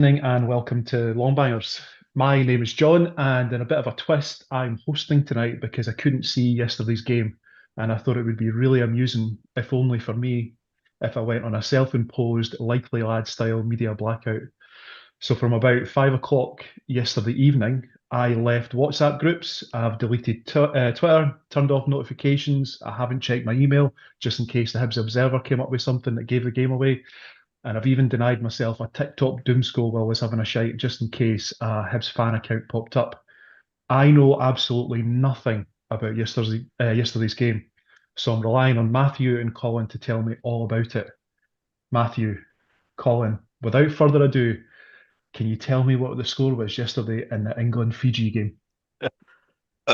Evening and welcome to Longbangers. My name is John, and in a bit of a twist, I'm hosting tonight because I couldn't see yesterday's game, and I thought it would be really amusing, if only for me, if I went on a self-imposed Likely Lad style media blackout. So from about 5 o'clock yesterday evening, I left WhatsApp groups. I've deleted Twitter, turned off notifications. I haven't checked my email just in case the Hibs Observer came up with something that gave the game away. And I've even denied myself a TikTok doom scroll while I was having a shite just in case a Hibs fan account popped up. I know absolutely nothing about yesterday's game, so I'm relying on Matthew and Colin to tell me all about it. Matthew, Colin, without further ado, can you tell me what the score was yesterday in the England-Fiji game?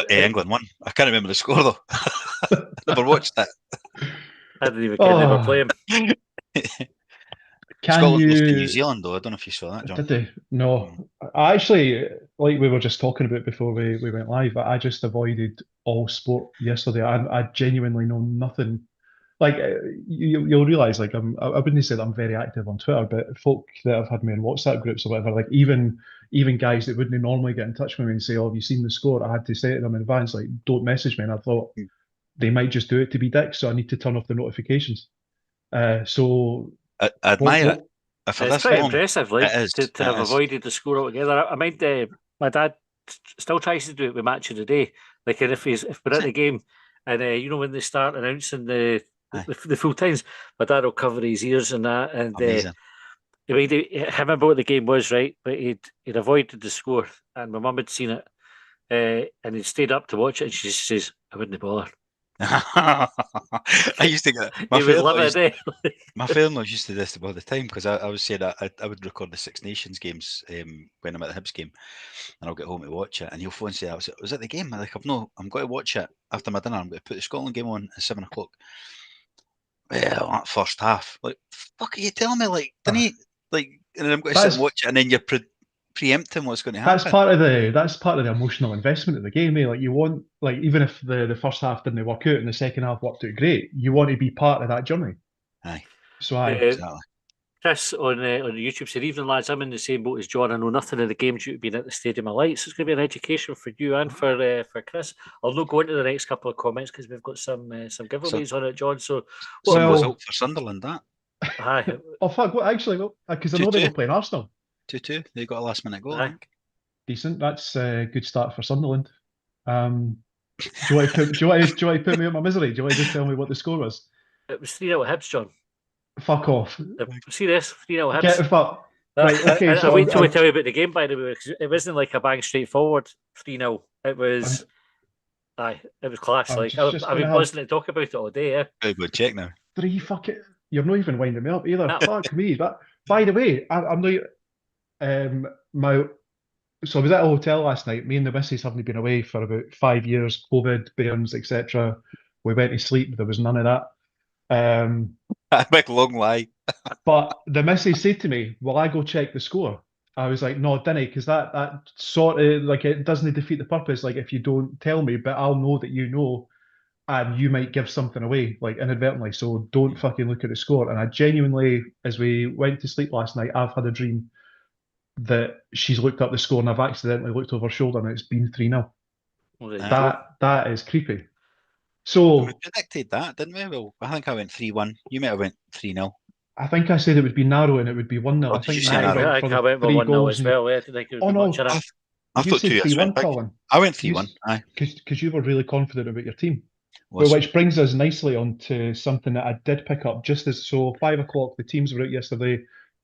England won. I can't remember the score though. Never watched that. I didn't even care they were playing. Scotland lost to New Zealand though. I don't know if you saw that, John. Did they? No. I actually, like we were just talking about before we went live, I just avoided all sport yesterday. I genuinely know nothing. Like you'll realize, like I wouldn't say that I'm very active on Twitter, but folk that have had me in WhatsApp groups or whatever, like even guys that wouldn't normally get in touch with me and say, "Oh, have you seen the score?" I had to say to them in advance, like, "Don't message me." And I thought they might just do it to be dicks, so I need to turn off the notifications. So I admire it. It's pretty impressive, like to have avoided the score altogether. I mind my dad still tries to do it with Match of the Day. Like, if we're at the game and when they start announcing the full times, my dad will cover his ears and that. And I remember what the game was, right? But he'd avoided the score, and my mum had seen it, and he'd stayed up to watch it. And she just says, "I wouldn't bother." I used to get my father-in-law used to do this all the time because I was saying I would record the Six Nations games when I'm at the Hibs game, and I'll get home to watch it, and he'll phone and say, "Was at the game?" I'm like, I'm going to watch it after my dinner. I'm going to put the Scotland game on at 7 o'clock. Well, that first half, like, fuck, are you telling me? Like, didn't he? Like, and then I'm going to sit and watch it, and then you're preempting what's going to happen. That's part of the emotional investment of the game. Like, you want, like, even if the first half didn't work out and the second half worked out great, you want to be part of that journey. Aye. So exactly. Chris on YouTube said, "Evening lads, I'm in the same boat as John. I know nothing of the game due to being at the Stadium of Light, so it's going to be an education for you and for Chris. I'll not go into the next couple of comments because we've got some giveaways on it, John. So some result for Sunderland, that. Aye. Oh fuck! What actually? Because I know they were playing Arsenal. 2-2. They got a last minute goal. I think. Decent. That's a good start for Sunderland. Do you want to put me on my misery? Do you want to just tell me what the score was? It was 3-0 Hibs, John. Fuck off. Serious, 3-0 Hibs. Get the fuck. Right, okay. So I wait till we tell you about the game, by the way, because it wasn't like a bang straightforward 3-0. It was, it was class. I've been buzzing to talk about it all day. Yeah. Very good check now. Fuck it. You're not even winding me up either. Fuck me. But by the way, I'm not. So I was at a hotel last night. Me and the missus haven't been away for about 5 years. COVID, burns, etc. We went to sleep. There was none of that. A big long lie. But the missus said to me, "Will I go check the score?" I was like, "No, dinna, because that sort of, like, it doesn't defeat the purpose. Like, if you don't tell me, but I'll know that you know, and you might give something away, like, inadvertently. So don't fucking look at the score." And I genuinely, as we went to sleep last night, I've had a dream that she's looked up the score and I've accidentally looked over her shoulder and it's been 3-0. That is creepy. So we predicted that, didn't we? Well, I think I went 3-1. You might have went 3-0. I think I said it would be narrow and it would be 1-0. I think I went for 1-0 as well. I didn't think it would be much in it. I thought 2-1, Colin. I went 3-1. Aye. Because you were really confident about your team. Well, which brings us nicely on to something that I did pick up just as 5 o'clock. The teams were out yesterday,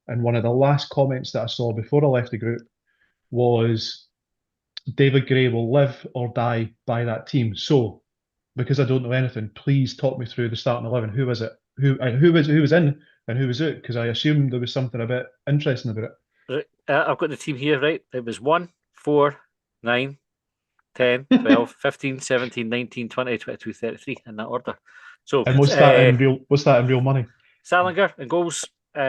and one of the last comments that I saw before I left the group was David Gray will live or die by that team. So, because I don't know anything, please talk me through the starting 11. Who was it? Who was in and who was out? Because I assumed there was something a bit interesting about it. I've got the team here, right? It was 1, 4, 9, 10, 12, 15, 17, 19, 20, 22, 33 in that order. So, and what's that in real money? Salinger in goals. We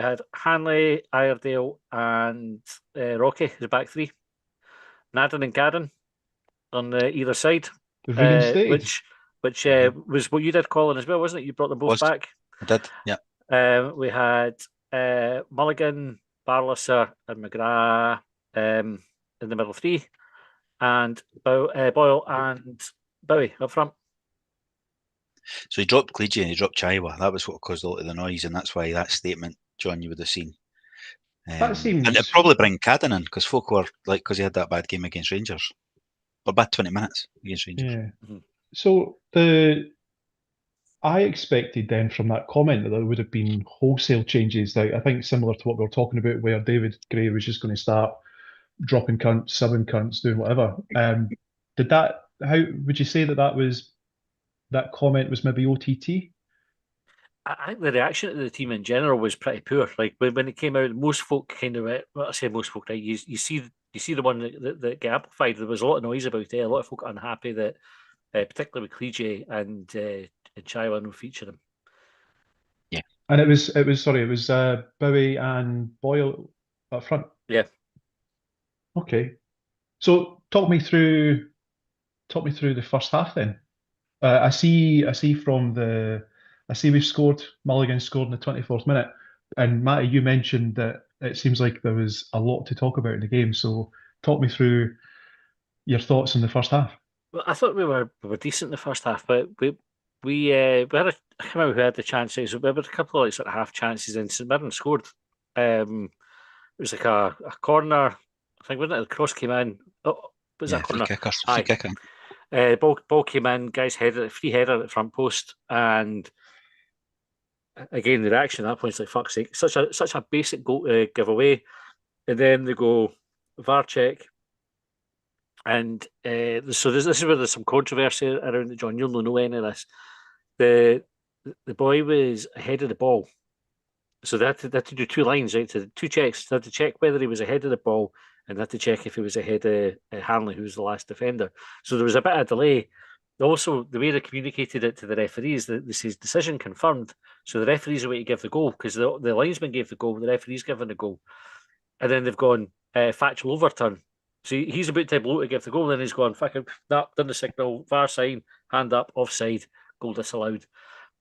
had Hanley, Iredale, and Rocky as back three. Naden and Cadden on either side. Which was what you did, Colin, as well, wasn't it? You brought them both back. I did, yeah. We had Mulligan, Barlaser and McGrath in the middle three, and Boyle and Bowie up front. So he dropped Clegy and he dropped Chaiwa. That was what caused a lot of the noise, and that's why that statement, John, you would have seen. That seems... And it'd probably bring Cadd'S in, because folk were like, because he had that bad game against Rangers. Or bad 20 minutes against Rangers. Yeah. Mm-hmm. So I expected then from that comment that there would have been wholesale changes. Like, I think similar to what we were talking about, where David Gray was just going to start dropping cunts, subbing cunts, doing whatever. How would you say that comment was maybe OTT? I think the reaction to the team in general was pretty poor. Like when it came out, most folk kind of, well, I say most folk, right? You see the one that get amplified. There was a lot of noise about it. A lot of folk unhappy that, particularly with Clegy and Chaiwa no featuring. Yeah, and it was Bowie and Boyle up front. Yeah. Okay, so talk me through the first half then. I see we've scored. Mulligan scored in the 24th minute, and Matty, you mentioned that it seems like there was a lot to talk about in the game. So talk me through your thoughts on the first half. Well, I thought we were decent in the first half, but we had I can't remember who had the chances. We had a couple of sort of half chances, and St Mirren scored. It was like a corner. I think wasn't it? The cross came in. Oh, was that corner? Free kicker. Ball came in. Guys headed free header at the front post, and again the reaction at that point is like, fuck's sake! Such a basic goal to give away, and then they go VAR check. And so this is where there's some controversy around it, John. You'll know any of this. The boy was ahead of the ball, so they had to do two lines, right? So two checks. They had to check whether he was ahead of the ball, and they had to check if he was ahead of Hanley, who was the last defender. So there was a bit of delay. Also, the way they communicated it to the referees, this is decision confirmed. So the referees are way to give the goal, because the linesman gave the goal, the referee's given the goal, and then they've gone factual overturn. So he's about to blow to give the goal, and then he's gone, fucking, that, done the signal, VAR sign, hand up, offside, goal disallowed.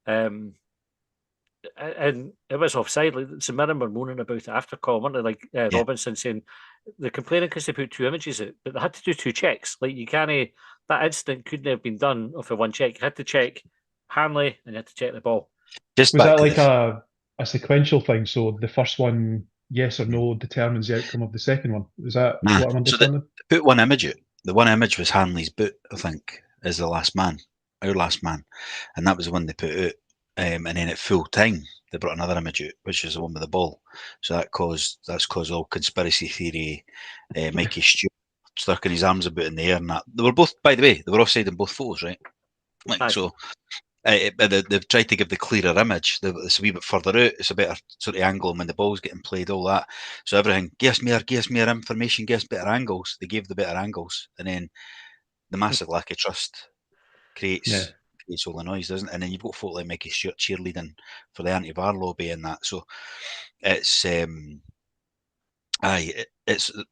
And it was offside. Like St Mirren were moaning about it after call, weren't they? Like Robinson saying they're complaining because they put two images out, but they had to do two checks. Like you can't, that incident couldn't have been done off of one check. You had to check Hanley and you had to check the ball. Was that like a sequential thing? So the first one, yes or no, determines the outcome of the second one. Is that what I'm understanding? So they put one image out. The one image was Hanley's boot, I think, as the last man, our last man, and that was the one they put out. And then at full time, they brought another image out, which is the one with the ball. So that's caused all conspiracy theory. Mikey Stewart sticking his arms about in the air, and that they were both, by the way, they were offside in both photos, right? Like so. They've tried to give the clearer image. It's a wee bit further out. It's a better sort of angle when the ball's getting played, all that. So everything, give us more information, give us better angles. They gave the better angles. And then the massive lack of trust creates all the noise, doesn't it? And then you've got folk like Mickey Stewart cheerleading for the anti-VAR lobby and that. So it's, they're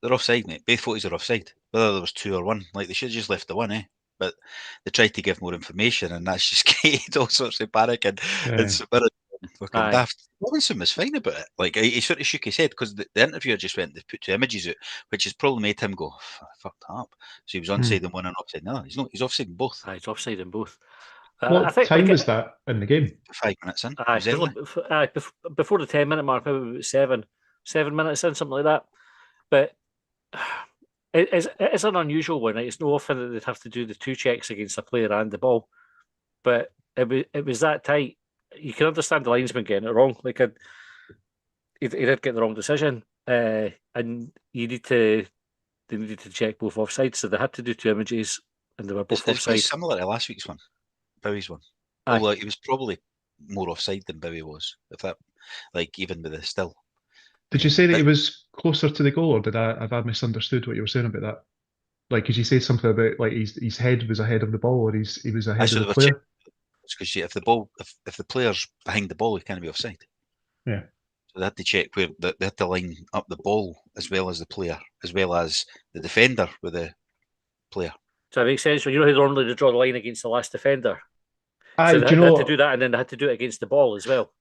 offside, mate. Both photos are offside. Whether there was two or one, like they should have just left the one, eh? But they tried to give more information, and that's just created all sorts of panic and fucking daft. Robinson was fine about it. Like he sort of shook his head because the interviewer just went, they put two images out, which has probably made him go, fucked up. So he was onside in one and offside in the other. He's offside in both. He's offside in both. What time was that in the game? 5 minutes in. Before the 10-minute mark, maybe 7 minutes in, something like that. But it's an unusual one. Right? It's no often that they'd have to do the two checks against a player and the ball, but it was that tight. You can understand the linesman getting it wrong. Like he did get the wrong decision, and they needed to check both offsides, so they had to do two images, and they were both offside. It's similar to last week's one, Bowie's one. Although he was probably more offside than Bowie was, if that, like even with the still. Did you say that he was closer to the goal, or have I misunderstood what you were saying about that? Like, did you say something about like his head was ahead of the ball, or he was ahead of the player? It's because if the player's behind the ball, he can't be offside. Yeah. So they had to check where they had to line up the ball as well as the player, as well as the defender with the player. So that makes sense. Well, you know how normally they draw the line against the last defender. So they had to do that, and then they had to do it against the ball as well.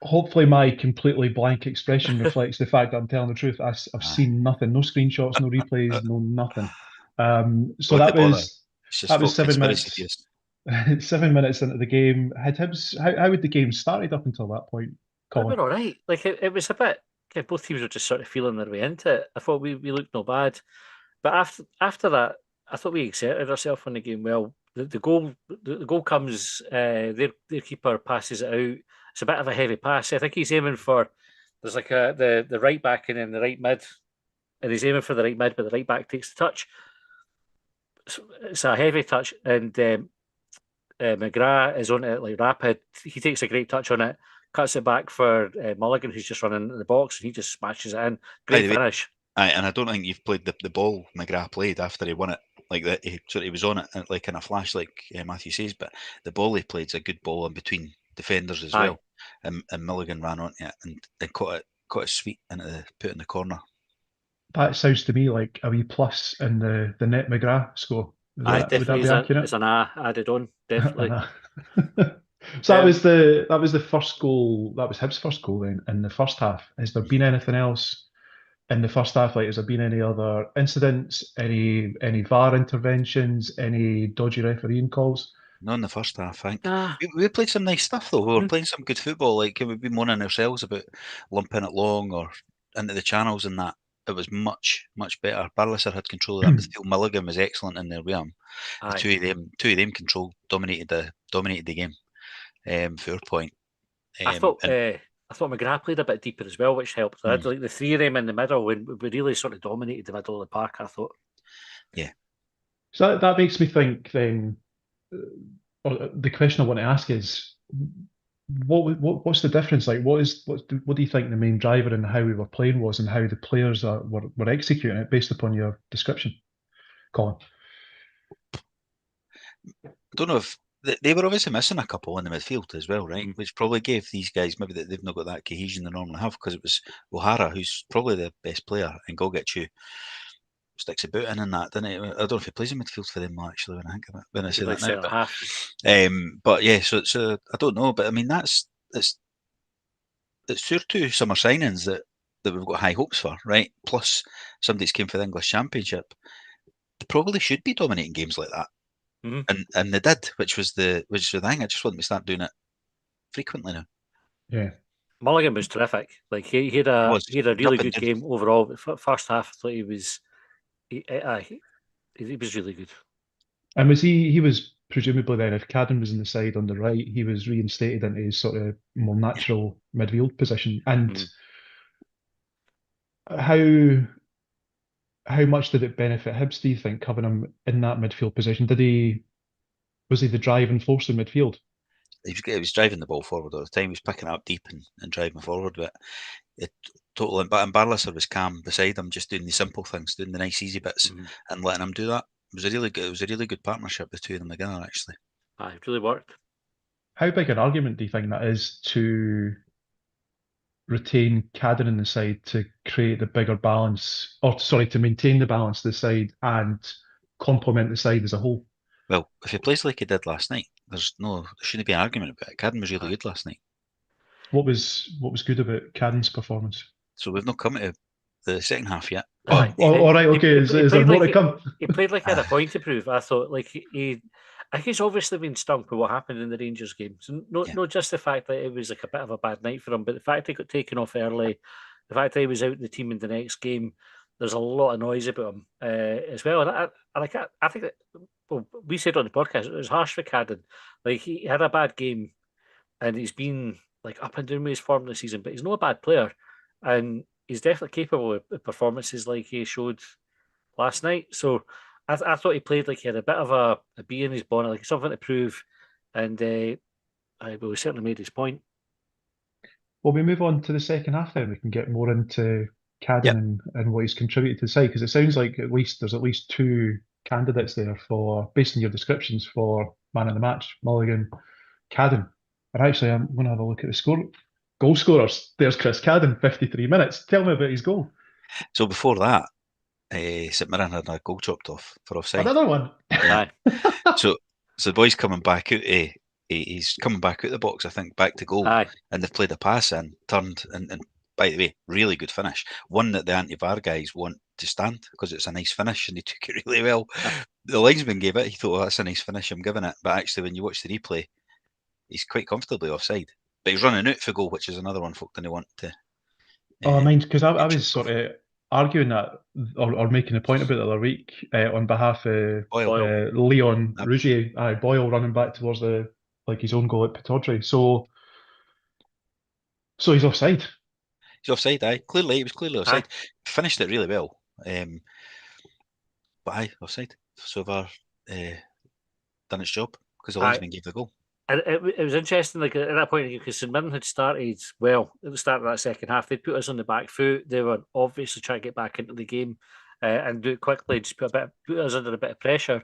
hopefully my completely blank expression reflects the fact that I'm telling the truth. I've seen nothing, no screenshots, no replays, no nothing. So that was 7 minutes. 7 minutes into the game. Had Hibs, how would the game started up until that point, Colin? We were all right. Like it was a bit. Both teams were just sort of feeling their way into it. I thought we looked no bad, but after that, I thought we exerted ourselves in the game well. The goal comes. Their keeper passes it out. It's a bit of a heavy pass. I think he's aiming for. There's like the right back and then the right mid, and he's aiming for the right mid, but the right back takes the touch. It's a heavy touch, and McGrath is on it like rapid. He takes a great touch on it, cuts it back for Mulligan, who's just running in the box, and he just smashes it in. Great finish. And I don't think you've played the ball McGrath played after he won it like that. He was on it like in a flash, like Matthew says, but the ball he played is a good ball in between defenders as well. And Mulligan ran onto it and caught it sweet into the put in the corner. That sounds to me like a wee plus in the net McGrath score. Definitely is an A added on, definitely. So that was the first goal. That was Hibs' first goal then in the first half. Has there been anything else in the first half? Like, has there been any other incidents, any VAR interventions, any dodgy refereeing calls? Not in the first half, I think. We played some nice stuff though. We were playing some good football. Like we've been moaning ourselves about lumping it long or into the channels and that. It was much, much better. Barlaser had control of that midfield. Mulligan was excellent in there with him. The two of them dominated the game. 4 point. I thought McGrath played a bit deeper as well, which helped. I had like the three of them in the middle when we really sort of dominated the middle of the park, I thought. Yeah. So that makes me think then. The question I want to ask is, what's the difference? Like, what do you think the main driver in how we were playing was, and how the players were executing it based upon your description, Colin? I don't know if they were obviously missing a couple in the midfield as well, right? Which probably gave these guys maybe that they've not got that cohesion they normally have, because it was O'Hara, who's probably the best player, and Gogic, sticks a boot in that, didn't he? I don't know if he plays in midfield for them actually when I think of it. When I say that now, but yeah, so I don't know, but I mean it's 2 summer signings that we've got high hopes for, right? Plus somebody's came for the English Championship. They probably should be dominating games like that. And they did, which was the thing. I just want them to start doing it frequently now. Yeah, Mulligan was terrific. Like he had a really good game overall. First half, I thought he was really good. And he was presumably then, if Cadd'S was in the side on the right, he was reinstated into his sort of more natural midfield position. And how much did it benefit Hibs, do you think, having him in that midfield position? Was he the driving force in midfield? He was driving the ball forward all the time. He was picking it up deep and driving forward. But and Barlaser was calm beside him, just doing the simple things, doing the nice easy bits, and letting him do that. It was a really good partnership, the two of them together, actually. It really worked. How big an argument do you think that is to retain Cadd'S in the side to create the bigger balance, to maintain the balance of the side and complement the side as a whole? Well, if he plays like he did last night, there shouldn't be an argument about it. Cadd'S was really good last night. What was good about Cadd'S' performance? So we've not come to the second half yet. All right, okay. Is there more to come? He played like he had a point to prove. I thought, like I think he's obviously been stung by what happened in the Rangers game. So not just the fact that it was like a bit of a bad night for him, but the fact he got taken off early, the fact that he was out in the team in the next game. There's a lot of noise about him as well. And I think that, well, we said on the podcast, it was harsh for Cadd'S. Like he had a bad game, and he's been like up and down with his form this season, but he's not a bad player, and he's definitely capable of performances like he showed last night. So I thought he played like he had a bit of a bee in his bonnet, like something to prove, and he certainly made his point. Well, we move on to the second half then. We can get more into Cadd'S and what he's contributed to the side, because it sounds like there's at least 2 candidates there based on your descriptions, for man of the match, Mulligan, Cadd'S. And actually, I'm going to have a look at the goal scorers. There's Chris Cadd'S, 53 minutes. Tell me about his goal. So before that, St Mirren had a goal chopped off for offside. Another one. Yeah. So the boys coming back out he's coming back out the box, I think, back to goal, and they've played a pass in, turned, and by the way, really good finish. One that the anti-VAR guys want to stand because it's a nice finish, and he took it really well. The linesman gave it. He thought, that's a nice finish, I'm giving it. But actually, when you watch the replay, he's quite comfortably offside. But he's running out for goal, which is another one folk didn't want to. I mind, because I was sort of arguing that or making a point about it the other week on behalf of Leon Rougier, Boyle running back towards his own goal at Pataudry. So he's offside. He's offside, clearly, he was clearly offside. Finished it really well. But offside. So far, done its job because the linesman gave the goal. And it was interesting, like at that point, because St Mirren had started well at the start of that second half. They put us on the back foot. They were obviously trying to get back into the game and do it quickly, just put us under a bit of pressure.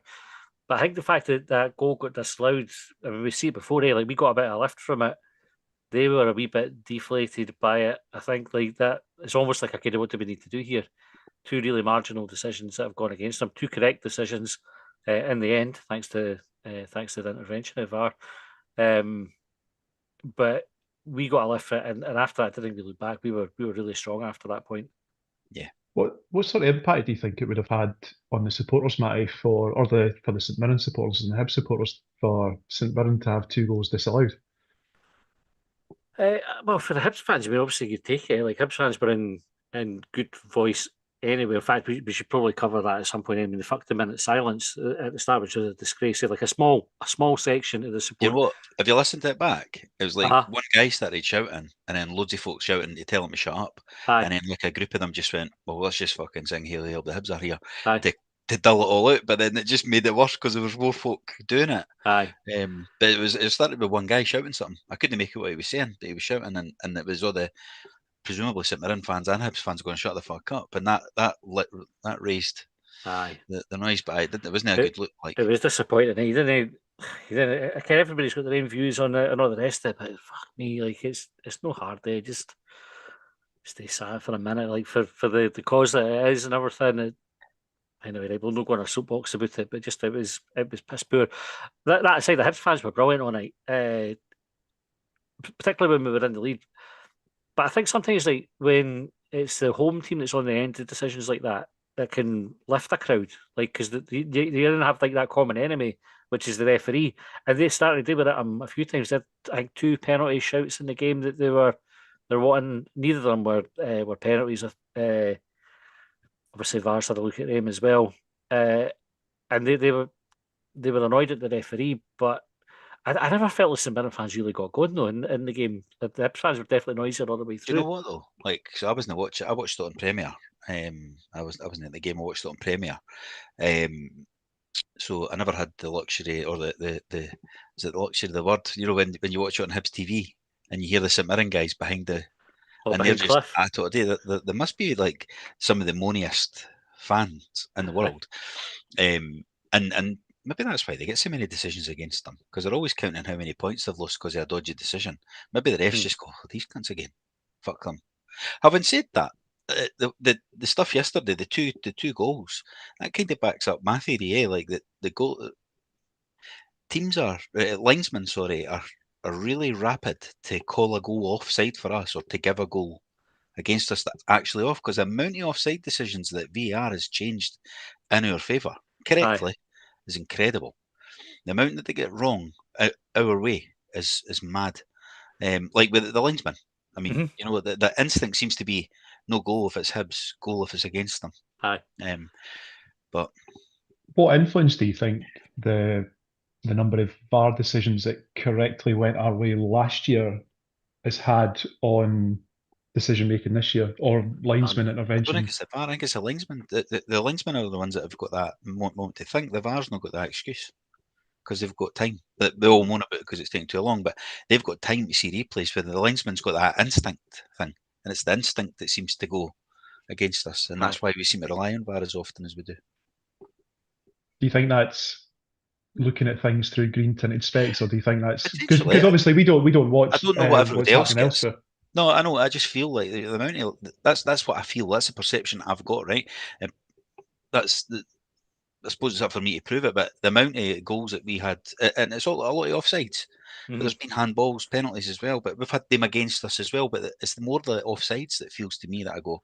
But I think the fact that that goal got disallowed, I mean, we see it before, like we got a bit of lift from it. They were a wee bit deflated by it. I think like that, it's almost like, okay, what do we need to do here? Two really marginal decisions that have gone against them. Two correct decisions in the end, thanks to the intervention of VAR. But we got a lift for it, and after that, I didn't really look back. We were really strong after that point. Yeah. What sort of impact do you think it would have had on the supporters, Matty, for the St Mirren supporters and the Hibs supporters for St Mirren to have 2 goals disallowed? Well, for the Hibs fans, I mean, obviously you take it. Like Hibs fans were in good voice anyway. In fact, we should probably cover that at some point. I mean, they fucked a minute silence at the start, which was a disgrace. Like a small section of the support. You know what? Have you listened to it back? It was like one guy started shouting, and then loads of folks shouting to tell him to shut up. And then like a group of them just went, "Well, let's just fucking sing Hail Hail, the Hibs are here," to dull it all out. But then it just made it worse because there was more folk doing it. But it started with one guy shouting something. I couldn't make out what he was saying, but he was shouting, and it was all the presumably St Mirren fans and Hibs fans going, "Shut the fuck up," and that raised the noise. But it wasn't a good look. Like, it was disappointing. He didn't. Okay, everybody's got their own views on it and all the rest of it, but fuck me, like it's no hard day. Just stay sad for a minute, like for the cause that it is and everything. Anyway, we'll not go on a soapbox about it, but just it was piss poor. That aside, the Hibs fans were brilliant all night, particularly when we were in the lead. But I think sometimes, like when it's the home team that's on the end of decisions like that can lift a crowd, like because they didn't have like that common enemy, which is the referee, and they started dealing with it a few times. They had, I think, 2 penalty shouts in the game that they're wanting. Neither of them were penalties. Obviously, VAR's had a look at them as well, and they were annoyed at the referee, but I never felt the St Mirren fans really got going though in the game. The Hibs fans were definitely noisier all the way through. Do you know what though? Like, so I wasn't watching. I watched it on Premier. I wasn't at the game. I watched it on Premier. So I never had the luxury or the is it the luxury of the word? You know, when you watch it on Hibs TV and you hear the St Mirren guys behind the and they're just I thought there must be like some of the moaniest fans in the world, and maybe that's why they get so many decisions against them, because they're always counting how many points they've lost because of a dodgy decision. Maybe the refs just go, oh, these cunts again, fuck them. Having said that, the stuff yesterday, the two goals, that kind of backs up my theory. Like the goal teams are linesmen, are really rapid to call a goal offside for us or to give a goal against us that's actually off, because the amount of offside decisions that VAR has changed in our favour correctly is incredible. The amount that they get wrong our way is mad. Like with the linesman, I mean, you know, the instinct seems to be no goal if it's Hibs, goal if it's against them. But what influence do you think the number of VAR decisions that correctly went our way last year has had on decision making this year, or linesman intervention? I don't think it's the VAR. I think it's the linesman. The linesmen are the ones that have got that moment to think. The VAR's not got that excuse because they've got time. They all moan about it because it's taking too long, but they've got time to see replays. Where the linesman's got that instinct thing, and it's the instinct that seems to go against us, and that's why we seem to rely on VAR as often as we do. Do you think that's looking at things through green tinted specs, or do you think that's because obviously we don't watch? I don't know what everybody else gets. Elsewhere. No, I know. I just feel like the amount of that's what I feel. That's the perception I've got, right? And that's I suppose it's up for me to prove it, but the amount of goals that we had, and it's all a lot of offsides. But there's been handballs, penalties as well, but we've had them against us as well. But it's more the offsides that feels to me that I go,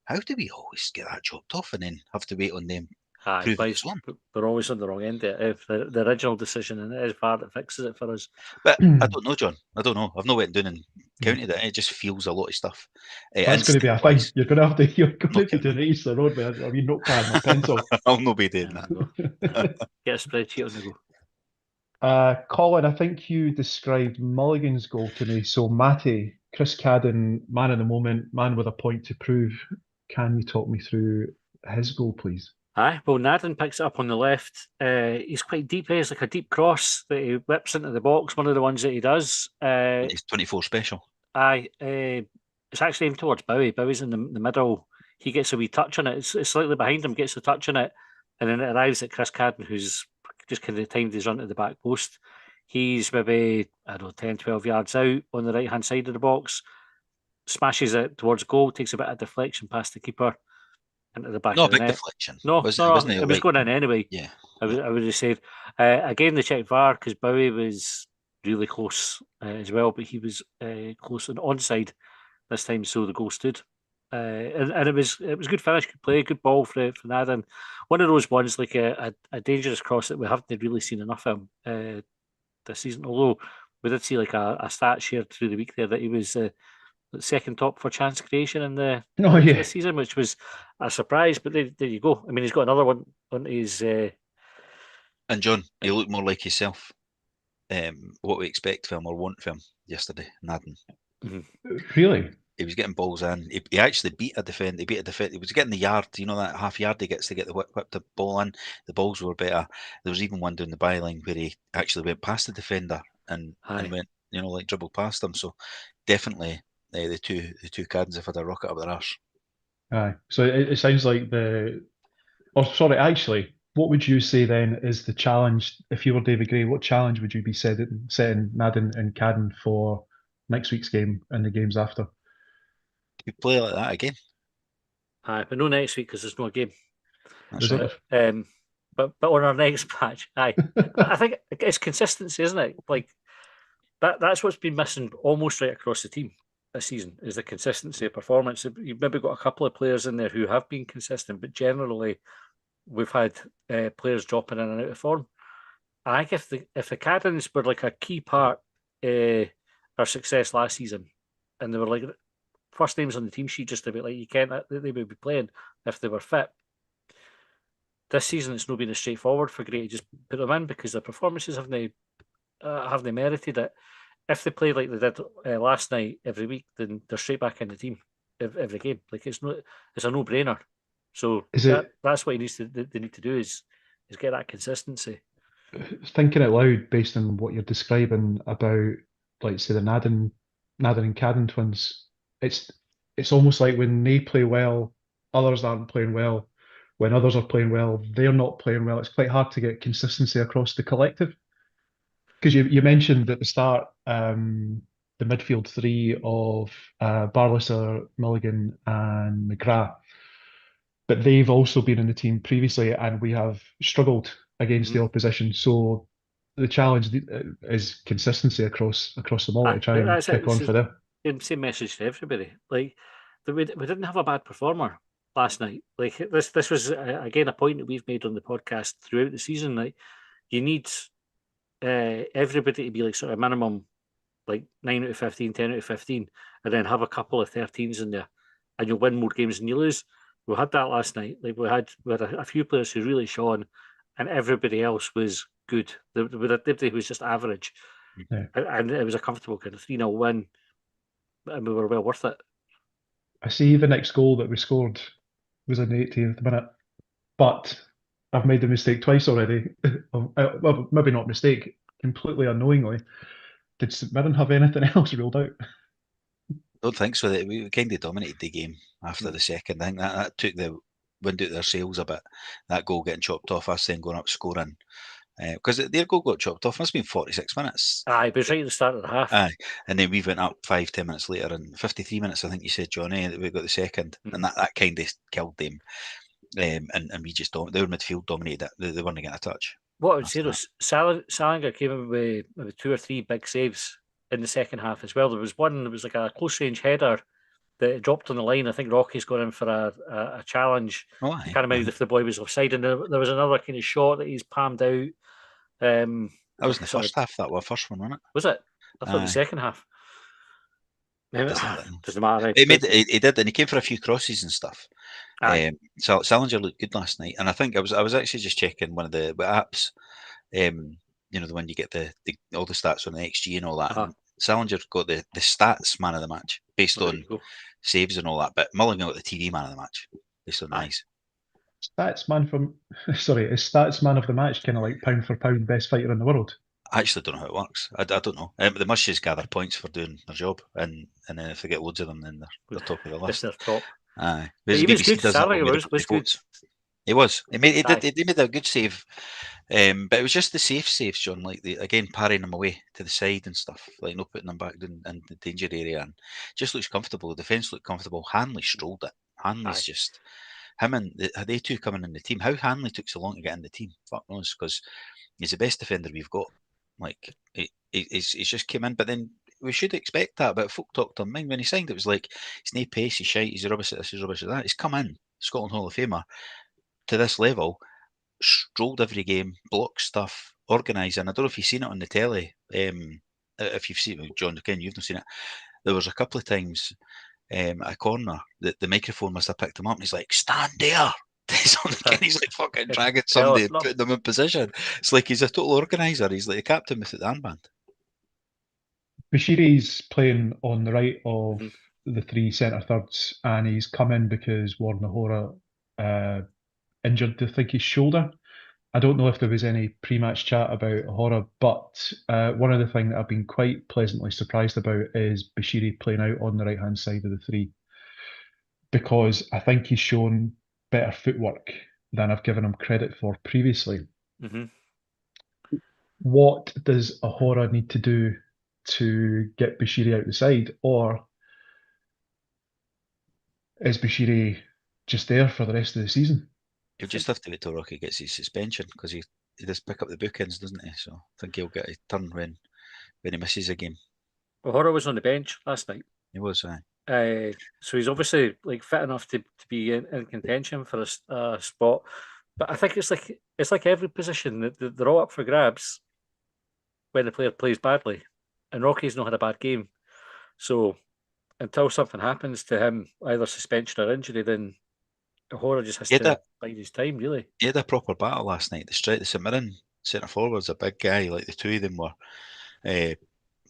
how do we always get that chopped off and then have to wait on them? We're always on the wrong end of it. The original decision, and it is VAR that fixes it for us. But I don't know, John. I don't know. I've not went down and counted it. It just feels a lot of stuff. That's going to be a thing. You're going to be doing it Easter Road with a notepad and a pencil. I'll not be doing that. No. Get a spreadsheet on the go. Colin, I think you described Mulligan's goal to me. So Matty, Chris Cadden, man in the moment, man with a point to prove. Can you talk me through his goal, please? Aye, well, Naden picks it up on the left. He's quite deep. It's like a deep cross that he whips into the box. One of the ones that he does. It's 24 special. Aye, it's actually aimed towards Bowie. Bowie's in the middle. He gets a wee touch on it. It's slightly behind him, gets a touch on it, and then it arrives at Chris Cadden, who's just kind of timed his run to the back post. He's maybe, 10, 12 yards out on the right-hand side of the box, smashes it towards goal, takes a bit of deflection past the keeper into the back of the net. Deflection. No, it was going in anyway. Yeah. I would have said. Again, they checked VAR because Bowie was really close as well, but he was close and onside this time, so the goal stood. And it was good finish, good play, good ball for Naden. One of those ones, like a dangerous cross that we haven't really seen enough of this season, although we did see like a stat shared through the week there that he was second top for chance creation in the season, which was a surprise. But there you go. I mean, he's got another one on his. And John, he looked more like himself. What we expect from him or want from him yesterday, Naden. Mm-hmm. Really? He was getting balls in. He actually beat a defender. He was getting the yard. You know that half yard he gets to get the whip the ball in. The balls were better. There was even one down the byline where he actually went past the defender and went, dribbled past him. So definitely. The two Cadd'S have had a rocket up their arse. Aye. So it sounds like what would you say then is the challenge? If you were David Gray, what challenge would you be setting Naden and Cadden for next week's game and the games after? You play like that again? Aye, but no next week because there's no game. That's right. But on our next match, aye. I think it's consistency, isn't it? Like that's what's been missing almost right across the team this season, is the consistency of performance. You've maybe got a couple of players in there who have been consistent, but generally we've had players dropping in and out of form. I think if the Cadd'S were like a key part of our success last season, and they were like first names on the team sheet just a bit like you can't, they would be playing if they were fit. This season it's not been as straightforward for Gray to just put them in because their performances have they merited it. If they play like they did last night every week, then they're straight back in the team every game. Like it's a no-brainer. So that's what they need to do is get that consistency. Thinking out loud, based on what you're describing about, like say the Naden and Cadden twins, it's almost like when they play well, others aren't playing well. When others are playing well, they're not playing well. It's quite hard to get consistency across the collective. Because you mentioned at the start the midfield three of Barlaser, Mulligan and McGrath, but they've also been in the team previously and we have struggled against the opposition. So the challenge is consistency across them all to try and kick on for them. Same message to everybody. Like we didn't have a bad performer last night. Like this was again a point that we've made on the podcast throughout the season. Like you need everybody to be like sort of minimum like 9 out of 15, 10 out of 15, and then have a couple of 13s in there, and you'll win more games than you lose. We had that last night. Like we had a few players who really shone, and everybody else was good. Everybody was just average, and it was a comfortable kind of 3-0 win, and we were well worth it. I see the next goal that we scored was in the 80th minute, but I've made the mistake twice already. Well, maybe not mistake, completely unknowingly. Did St Mirren have anything else ruled out? I don't think so. We kind of dominated the game after the second. I think that took the wind out of their sails a bit. That goal getting chopped off, us then going up scoring. Because their goal got chopped off, must have been 46 minutes. Aye, but right at the start of the half. Aye, and then we went up 5-10 minutes later, and 53 minutes, I think you said, Johnny, that we got the second, and that kind of killed them. and we just they were midfield dominated. They weren't getting a touch. What I would say was Salinger came in with 2 or 3 big saves in the second half as well. There was one that was like a close range header that dropped on the line. I think Rocky's gone in for a challenge. I can't remember if the boy was offside, and there was another kind of shot that he's palmed out. That was in the first half. That was the first one, wasn't it? Was it? I thought the second half. Doesn't matter. He did, and he came for a few crosses and stuff. Salinger looked good last night, and I think I was actually just checking one of the apps. The one you get all the stats on the XG and all that. And Salinger got the stats man of the match based on saves and all that, but Mulligan got the TV man of the match based on eyes. Is stats man of the match kind of like pound for pound best fighter in the world? I actually don't know how it works. I don't know. They must just gather points for doing their job, and then if they get loads of them, then they're top of the list. They're top. Aye, he was good. Salinger was good. He was. He made a good save, but it was just the safe saves, John. Like parrying them away to the side and stuff, like not putting them back in the danger area, and just looks comfortable. The defence looked comfortable. Hanley strolled it. Hanley's just him and they two coming in the team. How Hanley took so long to get in the team, fuck knows, because he's the best defender we've got. Like he's just came in, but then we should expect that. But folk talked to him when he signed. It was like he's no pace, he's shite, he's rubbish at this, he's rubbish at that. He's come in, Scotland Hall of Famer, to this level, strolled every game, blocked stuff, organised. And I don't know if you've seen it on the telly. If you've seen it, John, again, you've not seen it. There was a couple of times at a corner that the microphone must have picked him up, and he's like, "Stand there." He's like fucking dragging somebody and putting them in position. It's like he's a total organiser. He's like the captain without the armband. Bashiri's playing on the right of the 3 centre thirds, and he's come in because Warren O'Hora injured, I think, his shoulder. I don't know if there was any pre-match chat about O'Hora, but one of the things that I've been quite pleasantly surprised about is Bashiri playing out on the right-hand side of the 3, because I think he's shown better footwork than I've given him credit for previously. What does O'Hora need to do to get Bashiri out the side, or is Bashiri just there for the rest of the season? He'll just have to wait till Rocky gets his suspension, because he does pick up the bookends, doesn't he? So I think he'll get a turn when he misses a game. O'Hora was on the bench last night. He was, so he's obviously fit enough to be in contention for a spot. But I think it's like every position that they're all up for grabs when the player plays badly, and Rocky's not had a bad game. So until something happens to him, either suspension or injury, then O'Hora just has to bide his time, really. He had a proper battle last night. The St Mirren centre forward's a big guy. Like the two of them were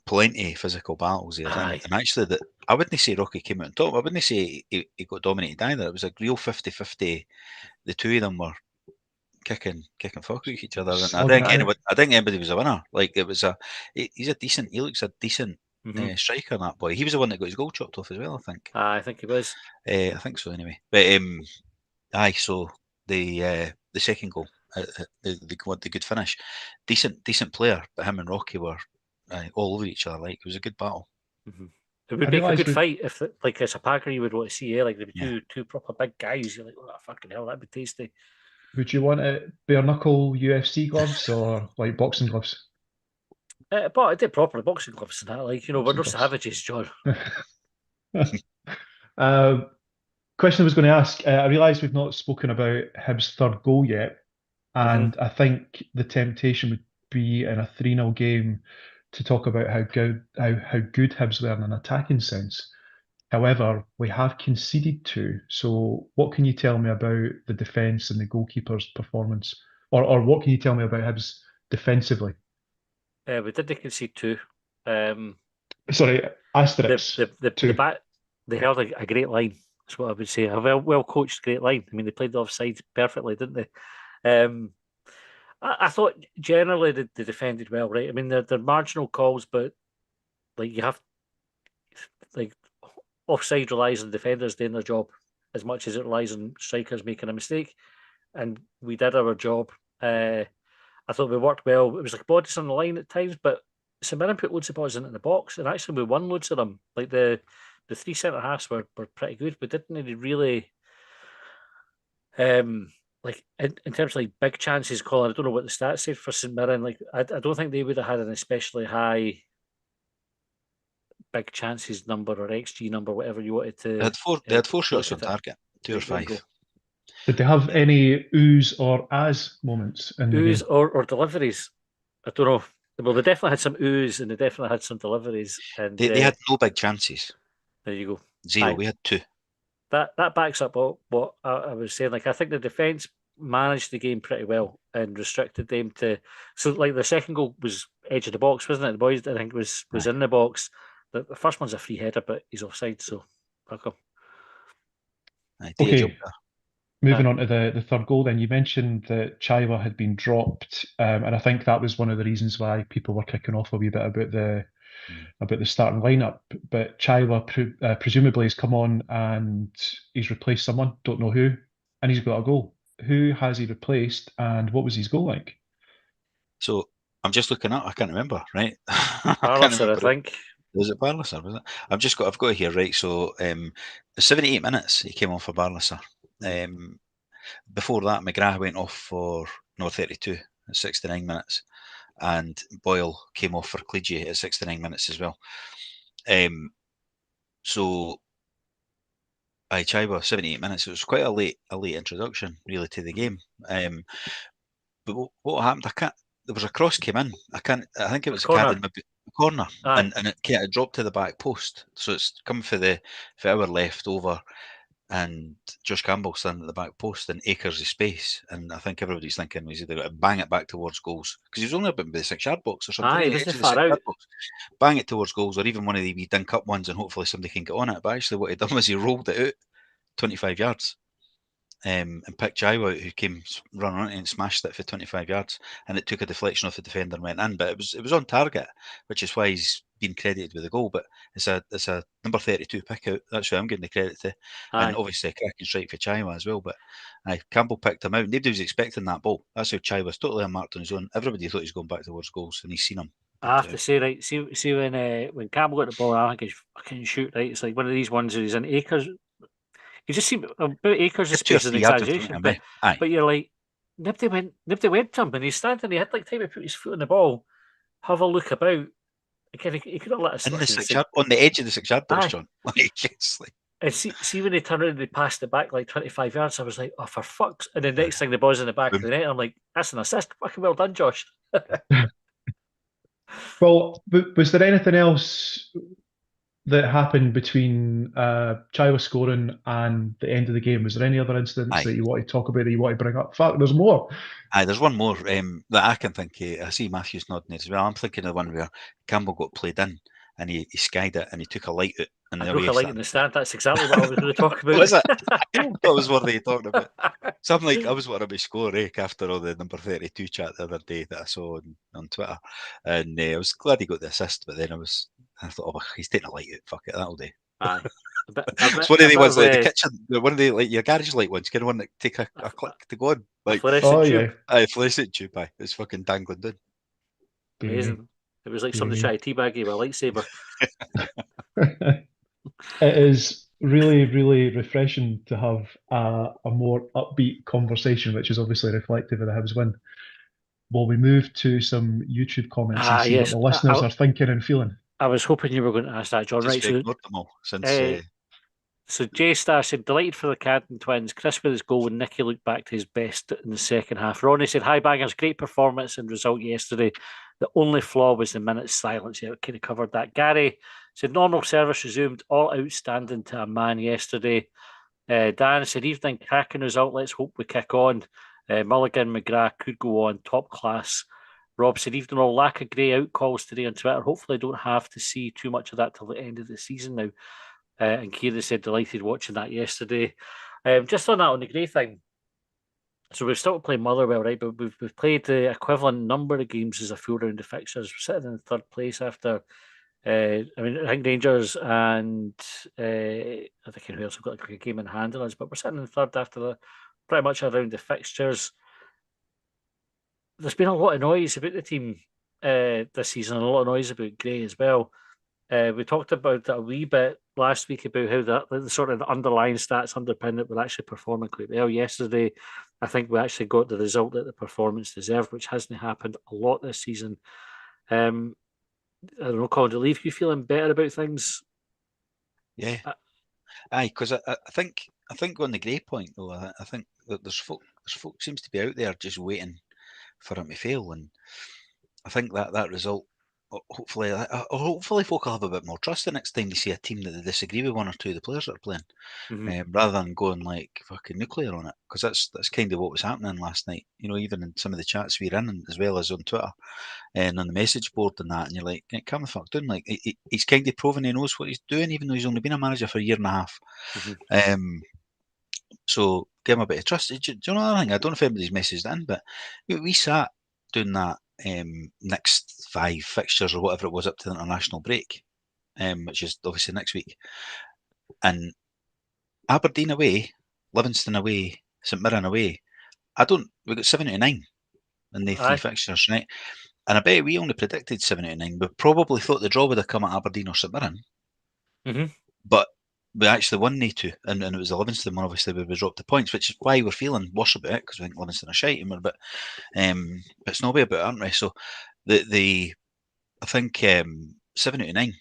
plenty physical battles there. And actually, I wouldn't say Rocky came out on top. I wouldn't say he got dominated either. It was a real 50-50. The two of them were kicking fuck with each other. And I think anybody was a winner. Like he looks a decent striker, that boy. He was the one that got his goal chopped off as well, I think. I think he was. I think so anyway. But so the second goal, the good finish, decent player, but him and Rocky were all over each other. Like it was a good battle. It would make a good fight if, like, as a Packer, you would want to see, like, there'd be two proper big guys. You're like, oh, fucking hell, that'd be tasty. Would you want it bare knuckle UFC gloves or like boxing gloves? But I did proper boxing gloves and that. Like, we're not savages, John. Question I was going to ask. I realise we've not spoken about Hibs' third goal yet, and I think the temptation would be in a 3-0 game to talk about how good Hibs were in an attacking sense. However, we have conceded 2. So what can you tell me about the defence and the goalkeeper's performance? Or what can you tell me about Hibs defensively? We did concede 2. Sorry, asterisks. They held a great line, that's what I would say. A well-coached great line. I mean, they played the offside perfectly, didn't they? I thought generally they defended well, right? I mean, they're marginal calls, but like you have, like, offside relies on defenders doing their job as much as it relies on strikers making a mistake, and we did our job. I thought we worked well. It was like bodies on the line at times, but St Mirren put loads of bodies into the box, and actually we won loads of them. Like the 3 centre halves were pretty good. We didn't really Like in terms of like big chances, Colin, I don't know what the stats said for St Mirren. Like I don't think they would have had an especially high big chances number or XG number, whatever you wanted to. They had 4 shots on target, 2 or 5. Did they have any oohs or ahs moments in the oohs game? or deliveries? I don't know. Well, they definitely had some oohs and they definitely had some deliveries. And they had no big chances. There you go. 0. We had 2. That backs up what I was saying. Like I think the defence managed the game pretty well and restricted them to. So like the second goal was edge of the box, wasn't it? The boys I think was in the box. The first one's a free header, but he's offside. So welcome. Okay. Moving on to the third goal, then you mentioned that Chaiwa had been dropped, and I think that was one of the reasons why people were kicking off a wee bit about the starting lineup. But Chaiwa presumably has come on and he's replaced someone, don't know who, and he's got a goal. Who has he replaced, and what was his goal like? So I'm just looking up. I can't remember. Right, Barlaser, I think. Was it Barlaser? Was it? I've got it here. Right. So 78 minutes he came on for Barlaser. Before that, McGrath went off for 32 at 69 minutes, and Boyle came off for Clegy at 69 minutes as well. So Chaiwa 78 minutes. It was quite a late introduction really to the game. But what happened? There was a cross came in. I think it was a corner, and it kind of dropped to the back post. So it's come for our left over, and Josh Campbell standing at the back post in acres of space. And I think everybody's thinking he's either got to bang it back towards goals because he was only about the 6-yard box or something. He wasn't far out. Box, bang it towards goals, or even one of the wee dink up ones, and hopefully somebody can get on it. But actually, what he done was he rolled it out 25 yards. And picked Chaiwa out, who came running on it and smashed it for 25 yards, and it took a deflection off the defender and went in. But it was on target, which is why he's been credited with the goal. But it's a number 32 pick out. That's who I'm getting the credit to, and obviously a cracking strike for Chaiwa as well. But Campbell picked him out. Nobody was expecting that ball. That's how Chaiwa was totally unmarked on his own. Everybody thought he was going back towards goals, and he's seen him. I have to say, right, see when Campbell got the ball, I think he's fucking shoot, right? It's like one of these ones where he's in acres. You just seem about acres of space an exaggeration, but you're like, nobody went to him, and he's standing. He had like time to put his foot on the ball, have a look about. Again, he could have let us in the 6-yard, on the edge of the 6-yard box, John. And see when they turned around and they passed it back like 25 yards, I was like, oh, for fuck's. And the next thing, the ball's in the back of the net. I'm like, that's an assist. Fucking well done, Josh. Well, was there anything else that happened between Chaiwa scoring and the end of the game? Was there any other incidents that you want to talk about, that you want to bring up? In fact, there's more. There's one more that I can think of. I see Matthew's nodding as well. I'm thinking of the one where Campbell got played in and he skied it and he took a light out. And I broke a light in the stand. That's exactly what I was going to talk about. Was it? That was what they talked about. Something like I was wanting to score after all the number 32 chat the other day that I saw on Twitter, and I was glad he got the assist. But then I thought, oh, he's taking a light out. Fuck it, that'll do. It's one of the ones like the kitchen, one of the like your garage light ones, kind of one that take a click to go on, like fluorescent tube. Fluorescent tube. It's fucking dangling down. Amazing. It was like somebody trying to teabag you with a lightsaber. It is really, really refreshing to have a more upbeat conversation, which is obviously reflective of the Hibs win. Will we move to some YouTube comments and see what the listeners are thinking and feeling? I was hoping you were going to ask that, John. Just right, ignored them all since. So J Star said, delighted for the Cadd'S twins. Chris with his goal and Nicky looked back to his best in the second half. Ronnie said, hi bangers, great performance and result yesterday. The only flaw was the minute's silence. Yeah, we kind of covered that. Gary said, normal service resumed, all outstanding to a man yesterday. Dan said, evening, cracking result, let's hope we kick on. Mulligan, McGrath could go on, top class. Rob said, evening all, lack of grey out calls today on Twitter. Hopefully I don't have to see too much of that till the end of the season now. And Kieran said, delighted watching that yesterday. Just on that, on the grey thing, so we've still playing Motherwell, right? But we've played the equivalent number of games as a full round of fixtures. We're sitting in third place after, I think Rangers and I think who else have got like a game in hand on us, but we're sitting in third after pretty much a round of fixtures. There's been a lot of noise about the team this season, a lot of noise about Gray as well. We talked about it a wee bit last week about how the sort of the underlying stats underpin it were actually performing quite well. Yesterday, I think we actually got the result that the performance deserved, which hasn't happened a lot this season. I don't know, Colin, to leave you feeling better about things? Yeah, aye, because I think on the Gray point though, I think that there's folk seems to be out there just waiting for him to fail, and I think that result, hopefully folk will have a bit more trust the next time they see a team that they disagree with one or two of the players that are playing, rather than going like fucking nuclear on it, because that's kind of what was happening last night. You know, even in some of the chats we're in, as well as on Twitter and on the message board and that, and you're like, calm the fuck down. Like he's kind of proven he knows what he's doing, even though he's only been a manager for a year and a half. So give him a bit of trust. Do you know another thing? I don't know if anybody's messaged in, but we sat doing that next 5 fixtures or whatever it was up to the international break, which is obviously next week. And Aberdeen away, Livingston away, St Mirren away. We got 7 out of 9 in the 3 fixtures, right? And I bet we only predicted 7 out of 9. We probably thought the draw would have come at Aberdeen or St Mirren. But we actually won the 2, and it was the Livingston one, obviously, where we dropped the points, which is why we're feeling worse about it, because we think Livingston are shite, and we're a bit snobby about it, aren't we? So I think 7 out of 9.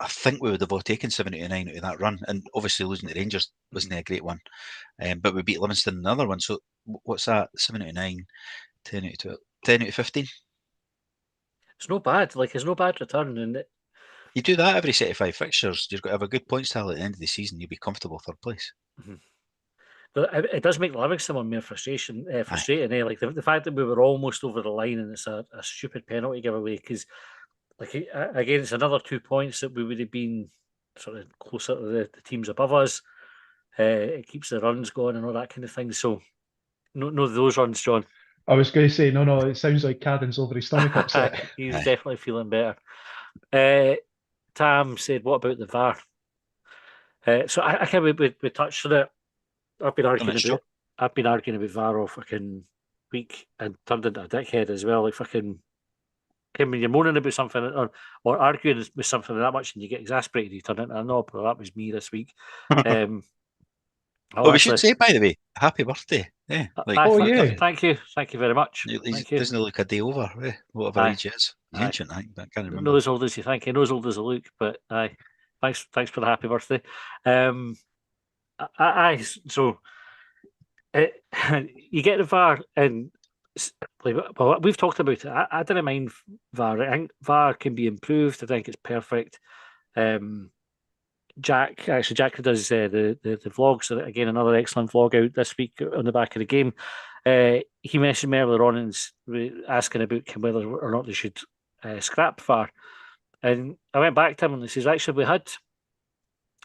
I think we would have all taken 7 out of 9 out of that run, and obviously losing to Rangers wasn't a great one, but we beat Livingston in another one. So what's that? 7 out of 9, 10 out of 12, 10 out of 15. It's no bad. Like, it's no bad return, and you do that every set of 5 fixtures, you've got to have a good points tally at the end of the season. You'll be comfortable third place. But it does make Livingston one more frustrating. Like the fact that we were almost over the line and it's a stupid penalty giveaway, because like again, it's another 2 points that we would have been sort of closer to the teams above us. It keeps the runs going and all that kind of thing. So no those runs, John. I was going to say no. It sounds like Cadd'S over his stomach upset. He's definitely feeling better. Tam said, "What about the VAR?" So I can't. We touched on it. I've been arguing about VAR all fucking week and turned into a dickhead as well. Like fucking, when you're moaning about something or arguing with something that much and you get exasperated, you turn into a knob. Well, that was me this week. We should say, by the way, happy birthday. Yeah. Thank you very much. He doesn't look a day over, whatever age he is. He's ancient, I think, but I can't remember. Not as old as you think. He knows as old as I look, but thanks for the happy birthday. So you get the VAR, and well, we've talked about it. I didn't mind VAR. I think VAR can be improved. I think it's perfect. Jack does the vlogs. Again, another excellent vlog out this week on the back of the game. He mentioned me earlier on and asking about whether or not they should scrap VAR. And I went back to him and he says, actually, we had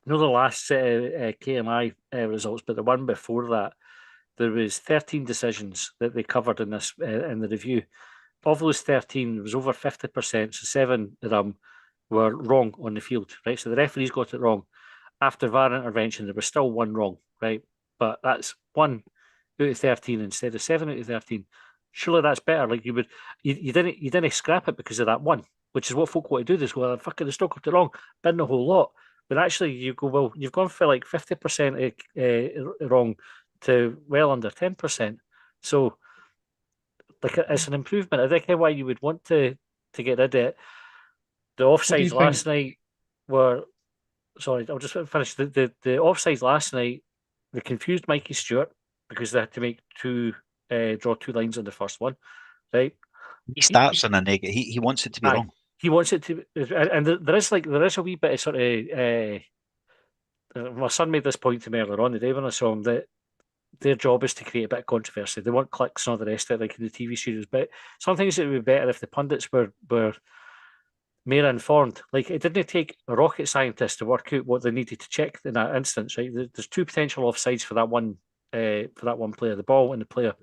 the last set of KMI results, but the one before that, there was 13 decisions that they covered in this in the review. Of those 13, there was over 50%, so 7 of them were wrong on the field, right? So the referees got it wrong. After VAR intervention, there was still 1 wrong, right? But that's 1 out of 13 instead of 7 out of 13. Surely that's better. Like you didn't scrap it because of that 1, which is what folk want to do. This, well, fucking they still got it wrong, bin the whole lot. But actually, you go, well, you've gone for like 50% wrong to well under 10%. So, like, it's an improvement. I think why you would want to get rid of it. The offsides last night were. Sorry, I'll just finish. The offsides last night, they confused Mikey Stewart because they had to make draw 2 lines on the first one, right? He starts on a negative. He wants it to be wrong. He wants it to, and there is a wee bit of sort of. My son made this point to me earlier on the day when I saw him that their job is to create a bit of controversy. They want clicks and all the rest of it, like in the TV studios. But sometimes it would be better if the pundits were more informed. Like, it didn't take a rocket scientist to work out what they needed to check in that instance, right? There's 2 potential offsides for that one player, the ball and the player.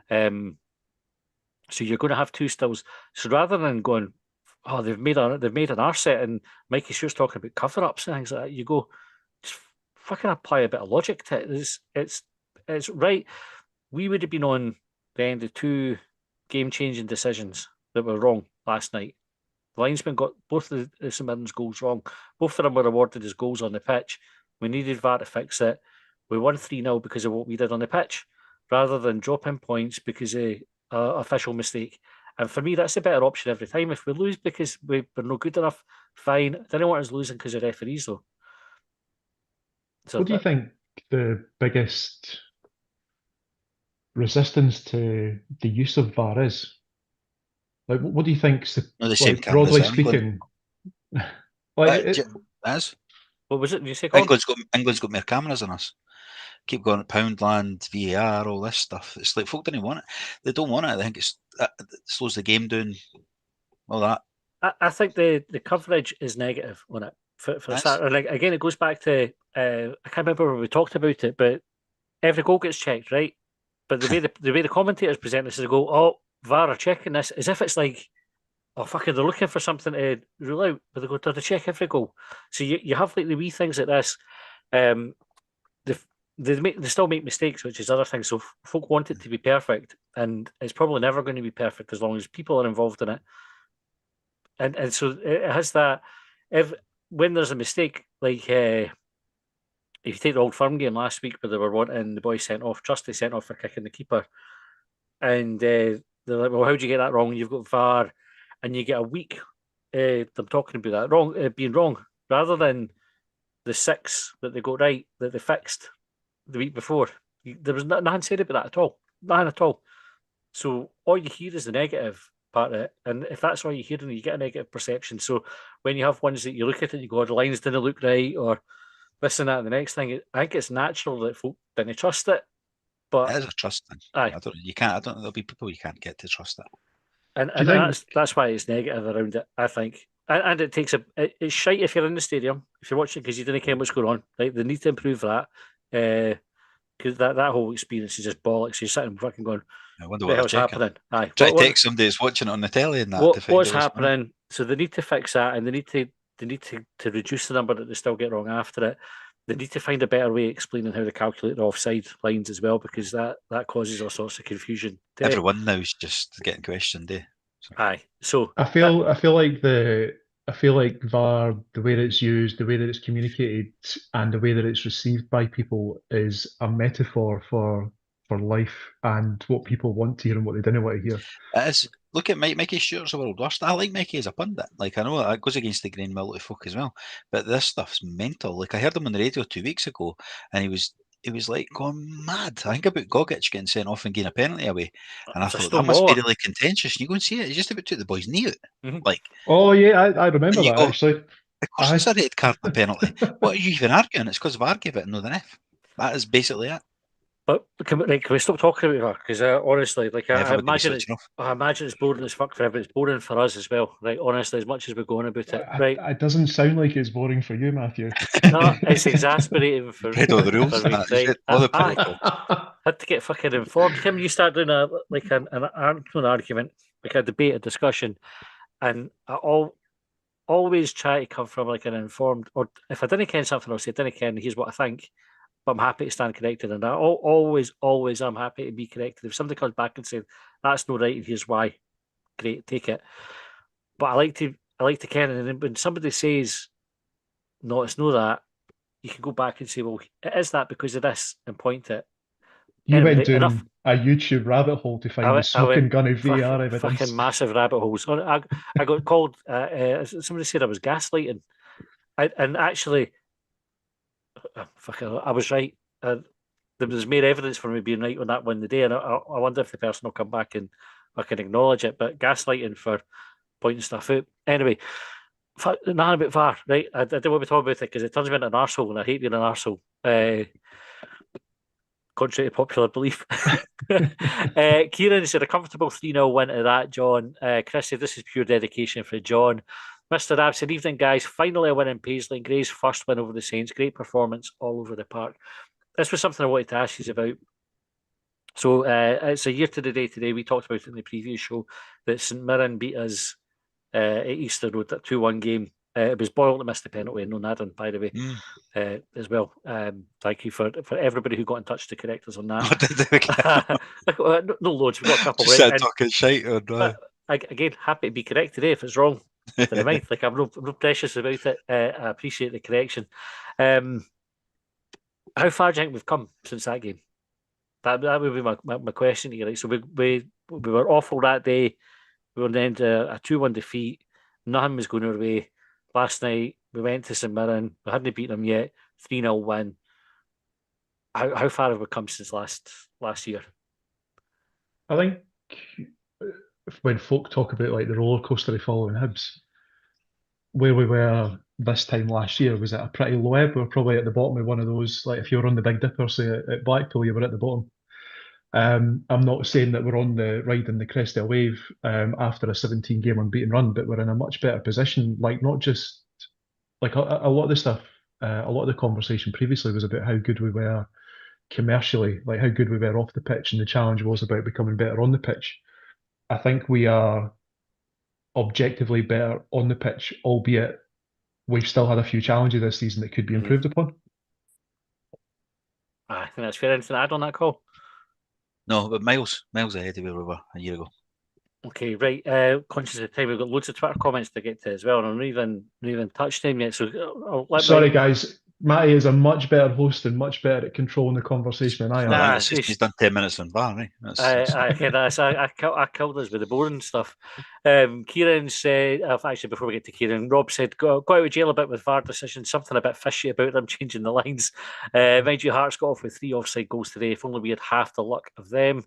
So you're going to have 2 stills. So rather than going, oh, they've made an arse and Mikey Stewart's talking about cover-ups and things like that, you go, just fucking apply a bit of logic to it. It's right. We would have been on the end of 2 game-changing decisions that were wrong last night. The linesman got both of the St Mirren's goals wrong. Both of them were awarded as goals on the pitch. We needed VAR to fix it. We won 3-0 because of what we did on the pitch, rather than dropping points because of official mistake. And for me, that's a better option every time. If we lose because we're not good enough, fine. I didn't want us losing because of referees, though. So what do you think the biggest resistance to the use of VAR is? Like, what do you think's the same like, broadly as England. speaking? Like, as what was it? You say England's got more cameras than us. Keep going at Poundland, VAR, all this stuff. It's like folk don't want it. They don't want it. They think it slows the game down. All that. I think the coverage is negative on it for start. And again, it goes back to I can't remember when we talked about it, but every goal gets checked, right? But the way the commentators present this is they go, "Oh, VAR are checking this," as if it's like, "Oh, fucking, they're looking for something to rule out," but they go, "Do they check every goal?" So you have like the wee things like this. They still make mistakes, which is other things. So folk want it to be perfect, and it's probably never going to be perfect as long as people are involved in it. And so it has that. When there's a mistake, like if you take the Old Firm game last week, where they were wanting the boy sent off, Trusty sent off for kicking the keeper, and they're like, "Well, how'd you get that wrong? You've got VAR," and you get a week. Them talking about that being wrong, rather than the 6 that they got right that they fixed the week before. There was nothing said about that at all. Nothing at all. So all you hear is the negative part of it. And if that's all you hear, then you get a negative perception. So when you have ones that you look at it and you go, the lines didn't look right, or this and that, and the next thing, I think it's natural that folk didn't trust it. But it is a trust thing. Aye. I don't think there'll be people you can't get to trust it. And that's why it's negative around it, I think. And it takes it's shite if you're in the stadium, if you're watching because you didn't care what's going on. Right? They need to improve that. Because that whole experience is just bollocks. You're sitting fucking going, I wonder what the hell's happening? Aye. Try to text somebody that's watching it on the telly and that. What's happening? So they need to fix that, and they need to reduce the number that they still get wrong after it. They need to find a better way of explaining how to calculate the offside lines as well, because that causes all sorts of confusion. Everyone now is just getting questioned, eh? So. Aye. So I feel like VAR, the way that it's used, the way that it's communicated, and the way that it's received by people is a metaphor for life and what people want to hear and what they didn't want to hear. It is. Look at Mickey Stewart's the world worst. I like Mickey as a pundit. Like, I know it goes against the grain mill to folk as well, but this stuff's mental. Like, I heard him on the radio 2 weeks ago, and he was like going mad. I think about Gogic getting sent off and getting a penalty away, and I thought that must be really contentious. And you go and see it; he just about took the boy's knee out. Mm-hmm. Like, oh yeah, I remember that actually. Of course, it's a red card and a penalty. What are you even arguing? It's because of VAR gave it and no the ref. That is basically it. But can we stop talking about that? Because honestly, like I imagine it's boring as fuck for everyone. It's boring for us as well. Right? Honestly, as much as we're going about it, right? It doesn't sound like it's boring for you, Matthew. No, it's exasperating for me. All the rules, right? I had to get fucking informed. Tim, you start doing an argument, like a debate, a discussion, and I always try to come from like an informed. Or if I didn't ken something, I'll say, "Didn't ken. Here's what I think." But I'm happy to stand corrected, and I always I'm happy to be corrected. If somebody comes back and says that's not right and here's why, great, take it. But I like to ken, and then when somebody says no, it's not that, you can go back and say, well, it is that because of this, and point it. You went down a YouTube rabbit hole to find the smoking gun of VAR evidence. Fucking massive rabbit holes. I got called. Somebody said I was gaslighting, and actually. I was right. There was more evidence for me being right on that one the day, and I wonder if the person will come back and I can acknowledge it. But gaslighting for pointing stuff out. Anyway, nothing about VAR, right? I don't want to talk about it because it turns me into an arsehole, and I hate being an arsehole. Contrary to popular belief. Kieran said a comfortable 3-0 win to that, John. Chris said this is pure dedication for John. Mr. Ab said, evening, guys. Finally a win in Paisley. Gray's first win over the Saints. Great performance all over the park. This was something I wanted to ask you about. So it's a year to the day today. We talked about it in the previous show that St Mirren beat us at Easter Road, that 2-1 game. It was Boyle that missed the penalty and no Nadan, by the way, as well. Thank you for everybody who got in touch to correct us on that. No loads. We've got a couple. Just said talking shite. Again, happy to be correct today if it's wrong. Never mind. Like, I'm no precious about it. I appreciate the correction. How far do you think we've come since that game? That would be my question to you. Right? So we were awful that day. We were then a 2-1 defeat. Nothing was going our way. Last night we went to St Mirren. We hadn't beaten them yet. 3-0 win. How far have we come since last year? I think when folk talk about like the roller coaster of following Hibs, where we were this time last year was at a pretty low ebb. We were probably at the bottom of one of those, like if you were on the Big Dipper, say at Blackpool, you were at the bottom. I'm not saying that we're on the riding the crest of a wave after a 17-game unbeaten run, but we're in a much better position. Like not just like a lot of the stuff, a lot of the conversation previously was about how good we were commercially, like how good we were off the pitch, and the challenge was about becoming better on the pitch. I think we are objectively better on the pitch, albeit we've still had a few challenges this season that could be improved upon. I think that's fair. Anything to add on that, call? No, but miles ahead of where we were a year ago. Okay, right. Conscious of time, we've got loads of Twitter comments to get to as well, and I'm not even touched them yet. So sorry, guys. Matty is a much better host and much better at controlling the conversation than I am. He's done 10 minutes on VAR, right? I killed us with the boring stuff. Kieran said, actually, before we get to Kieran, Rob said, go out of jail a bit with VAR decisions, something a bit fishy about them changing the lines. Mind you, Hearts got off with 3 offside goals today. If only we had half the luck of them.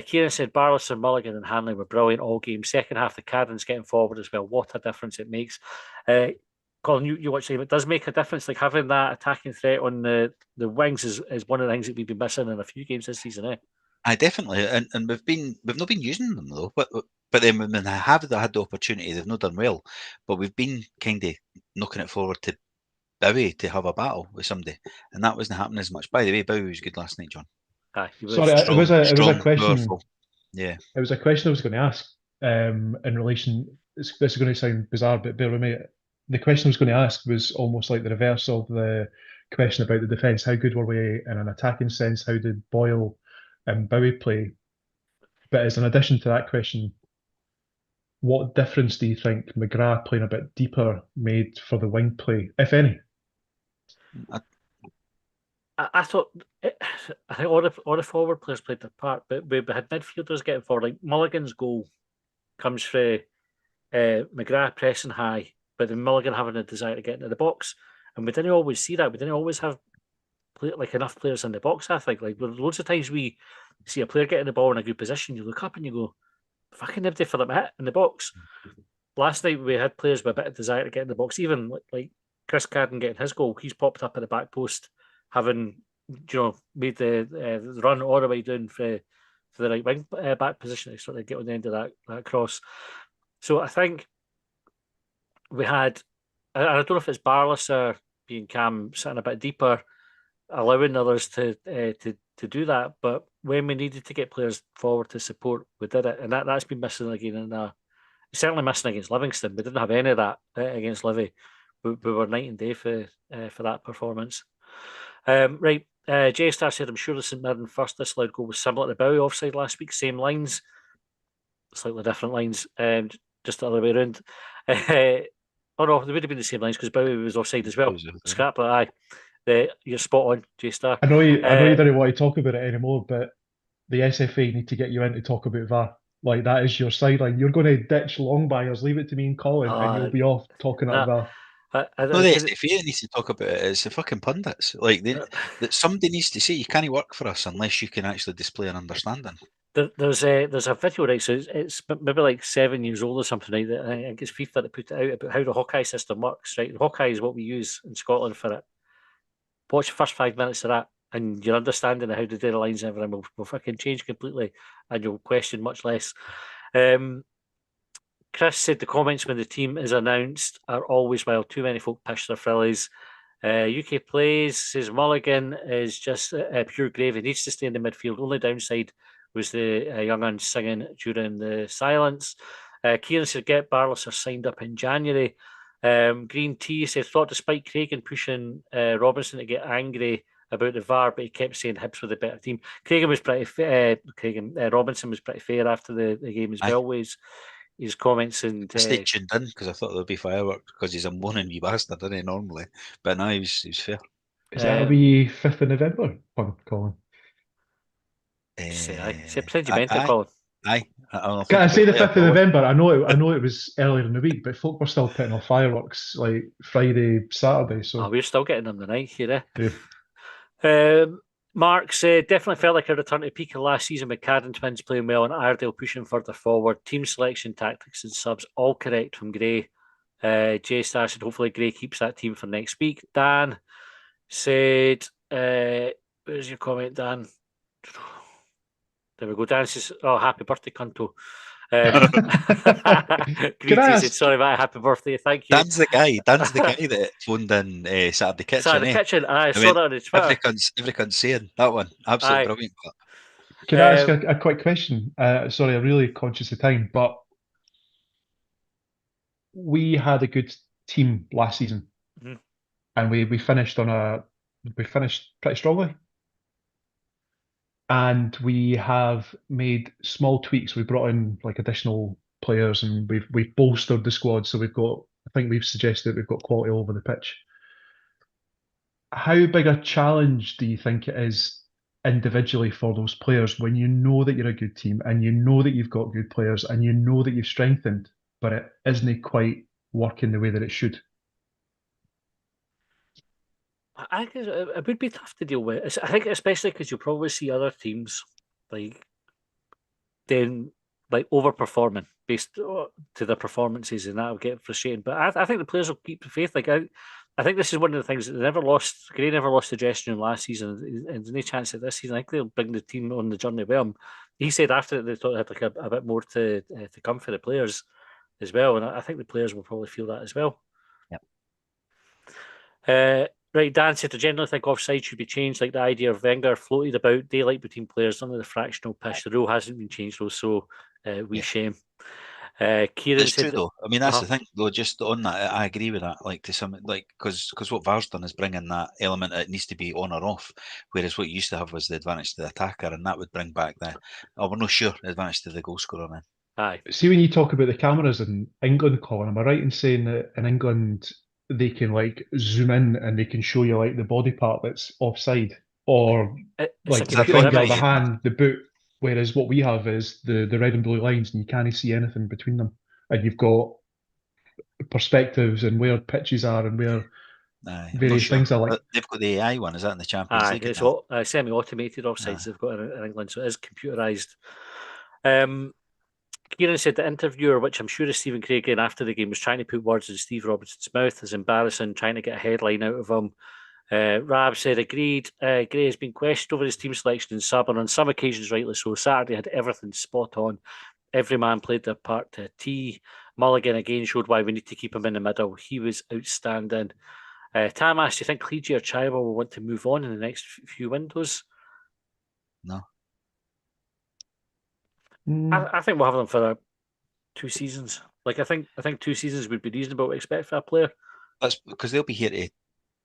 Kieran said Barlaser, Mulligan and Hanley were brilliant all game. Second half, the Cadd'S getting forward as well. What a difference it makes. Colin, you watch it. It does make a difference. Like having that attacking threat on the wings is one of the things that we've been missing in a few games this season. Definitely, and we've not been using them though. But then when they have had the opportunity, they've not done well. But we've been kind of knocking it forward to Bowie to have a battle with somebody, and that wasn't happening as much. By the way, Bowie was good last night, John. Sorry, it was a question. Powerful. Yeah, it was a question I was going to ask in relation. This is going to sound bizarre, but bear with me. The question I was going to ask was almost like the reverse of the question about the defence. How good were we in an attacking sense? How did Boyle and Bowie play? But as an addition to that question, what difference do you think McGrath playing a bit deeper made for the wing play, if any? I thought I think all the forward players played their part, but we had midfielders getting forward. Like Mulligan's goal comes through McGrath pressing high, but then Mulligan having a desire to get into the box, and we didn't always see that. We didn't always have enough players in the box. I think loads of times we see a player getting the ball in a good position, you look up and you go, "Fucking empty for them hit in the box." Last night we had players with a bit of desire to get in the box. Even like Chris Cadden getting his goal, he's popped up at the back post, having made the run all the way down for the right wing back position to sort of get on the end of that cross. So I think we had, I don't know if it's Barlaser being Cam sitting a bit deeper, allowing others to do that, but when we needed to get players forward to support, we did it, and that's been missing again. And certainly missing against Livingston. We didn't have any of that against Livy. We were night and day for that performance. Right, J-Star said, I'm sure the St Mirren first disallowed goal was similar to Bowie offside last week. Same lines, slightly different lines, just the other way around. Oh no, they would have been the same lines because Bowie was offside as well. Scrap that, aye. You're spot on, J-Star. I know you don't want to talk about it anymore, but the SFA need to get you in to talk about VAR. Like, that is your sideline. You're going to ditch long buyers, leave it to me and Colin, and you'll be off talking about VAR. No, the SFA needs to talk about it. It's the fucking pundits. Like, that somebody needs to say, you can't work for us unless you can actually display an understanding. There's a video, right? So it's maybe like 7 years old or something, right? That I think it's FIFA that put it out about how the Hawkeye system works, right? The Hawkeye is what we use in Scotland for it. Watch the first 5 minutes of that, and your understanding of how to do the lines and everything will fucking change completely, and you'll question much less. Chris said the comments when the team is announced are always wild. Too many folk pish their frillies. UK plays, says Mulligan is just pure gravy. Needs to stay in the midfield. Only downside was the young uns singing during the silence. Kieran said get Barlaser signed up in January. Green Tea said thought despite Craig pushing Robinson to get angry about the VAR, but he kept saying Hibs were the better team. Robinson was pretty fair after the game as well. his comments. And I stayed tuned in because I thought there'd be fireworks because he's a moaning wee bastard, isn't he, normally? But no, he was fair. Is that a wee 5th of November one, Colin? Say pretend you meant it, Colin. Aye. Can I say the 5th of November? I know it was earlier in the week, but folk were still putting off fireworks like Friday, Saturday. So we're still getting them tonight here. Yeah. Mark said, definitely felt like a return to peak of last season with Cadden twins playing well and Iredale pushing further forward. Team selection, tactics and subs, all correct from Gray. Jay Star said, hopefully Gray keeps that team for next week. Dan said, where's your comment, Dan? There we go. Dan says, oh, happy birthday, Cunto. Greedy said, sorry, mate, happy birthday, thank you. Dan's the guy that phoned in Saturday Kitchen. Saturday Kitchen, I saw that on his Twitter. Every cunt's saying that one. Absolutely brilliant. Can I ask a quick question? Sorry, I'm really conscious of time, but we had a good team last season, and we finished pretty strongly. And we have made small tweaks. We brought in like additional players, and we've bolstered the squad. So I think we've suggested we've got quality all over the pitch. How big a challenge do you think it is individually for those players when you know that you're a good team and you know that you've got good players and you know that you've strengthened, but it isn't quite working the way that it should? I think it would be tough to deal with. I think especially because you'll probably see other teams like overperforming based to their performances, and that'll get frustrating. But I think the players will keep the faith. Like I think this is one of the things that Gray never lost the dressing room last season, and there's no chance that this season. I think they'll bring the team on the journey with them. He said after they thought they had like a bit more to come for the players as well, and I think the players will probably feel that as well. Yep. Right, Dan said, I generally think offside should be changed, like the idea of Wenger floated about daylight between players, none of the fractional pitch. The rule hasn't been changed, though, so shame. Kieran it's said, true, though. I mean, that's the thing, though. Just on that, I agree with that. Like to some, like because what VAR's done is bring in that element that it needs to be on or off, whereas what you used to have was the advantage to the attacker, and that would bring back we're not sure advantage to the goal scorer. Then, aye. See, when you talk about the cameras in England, Colin, am I right in saying that in England they can like zoom in and they can show you like the body part that's offside, or like the finger, the hand, the boot? Whereas what we have is the red and blue lines, and you can't see anything between them, and you've got perspectives and where pitches are and where various things are. Like they've got the AI one. Is that in the Champions League? It's semi-automated offsides they've got in England, so it is computerised. Kieran said the interviewer, which I'm sure is Stephen Craig again after the game, was trying to put words in Steve Robertson's mouth. Is embarrassing, trying to get a headline out of him. Rab said, agreed. Gray has been questioned over his team selection in sub, and on some occasions, rightly so. Saturday had everything spot on. Every man played their part to a T. Mulligan again showed why we need to keep him in the middle. He was outstanding. Tam asked, do you think Clegy or Chaiwa will want to move on in the next few windows? No. I think we'll have them for 2 seasons. Like I think 2 seasons would be reasonable to expect for a player. That's because they'll be here to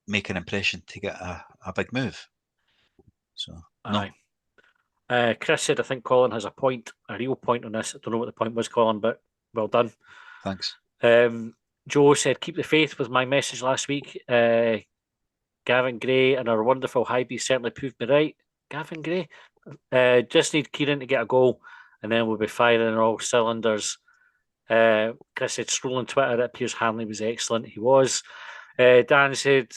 make an impression to get a big move. So no. Chris said, I think Colin has a real point on this. I don't know what the point was, Colin, but well done. Thanks. Joe said, keep the faith with my message last week. Gavin Gray and our wonderful Hibees certainly proved me right. Gavin Gray. Just need Kieran to get a goal and then we'll be firing on all cylinders. Chris said, scrolling Twitter, it appears Hanley was excellent. He was. Dan said,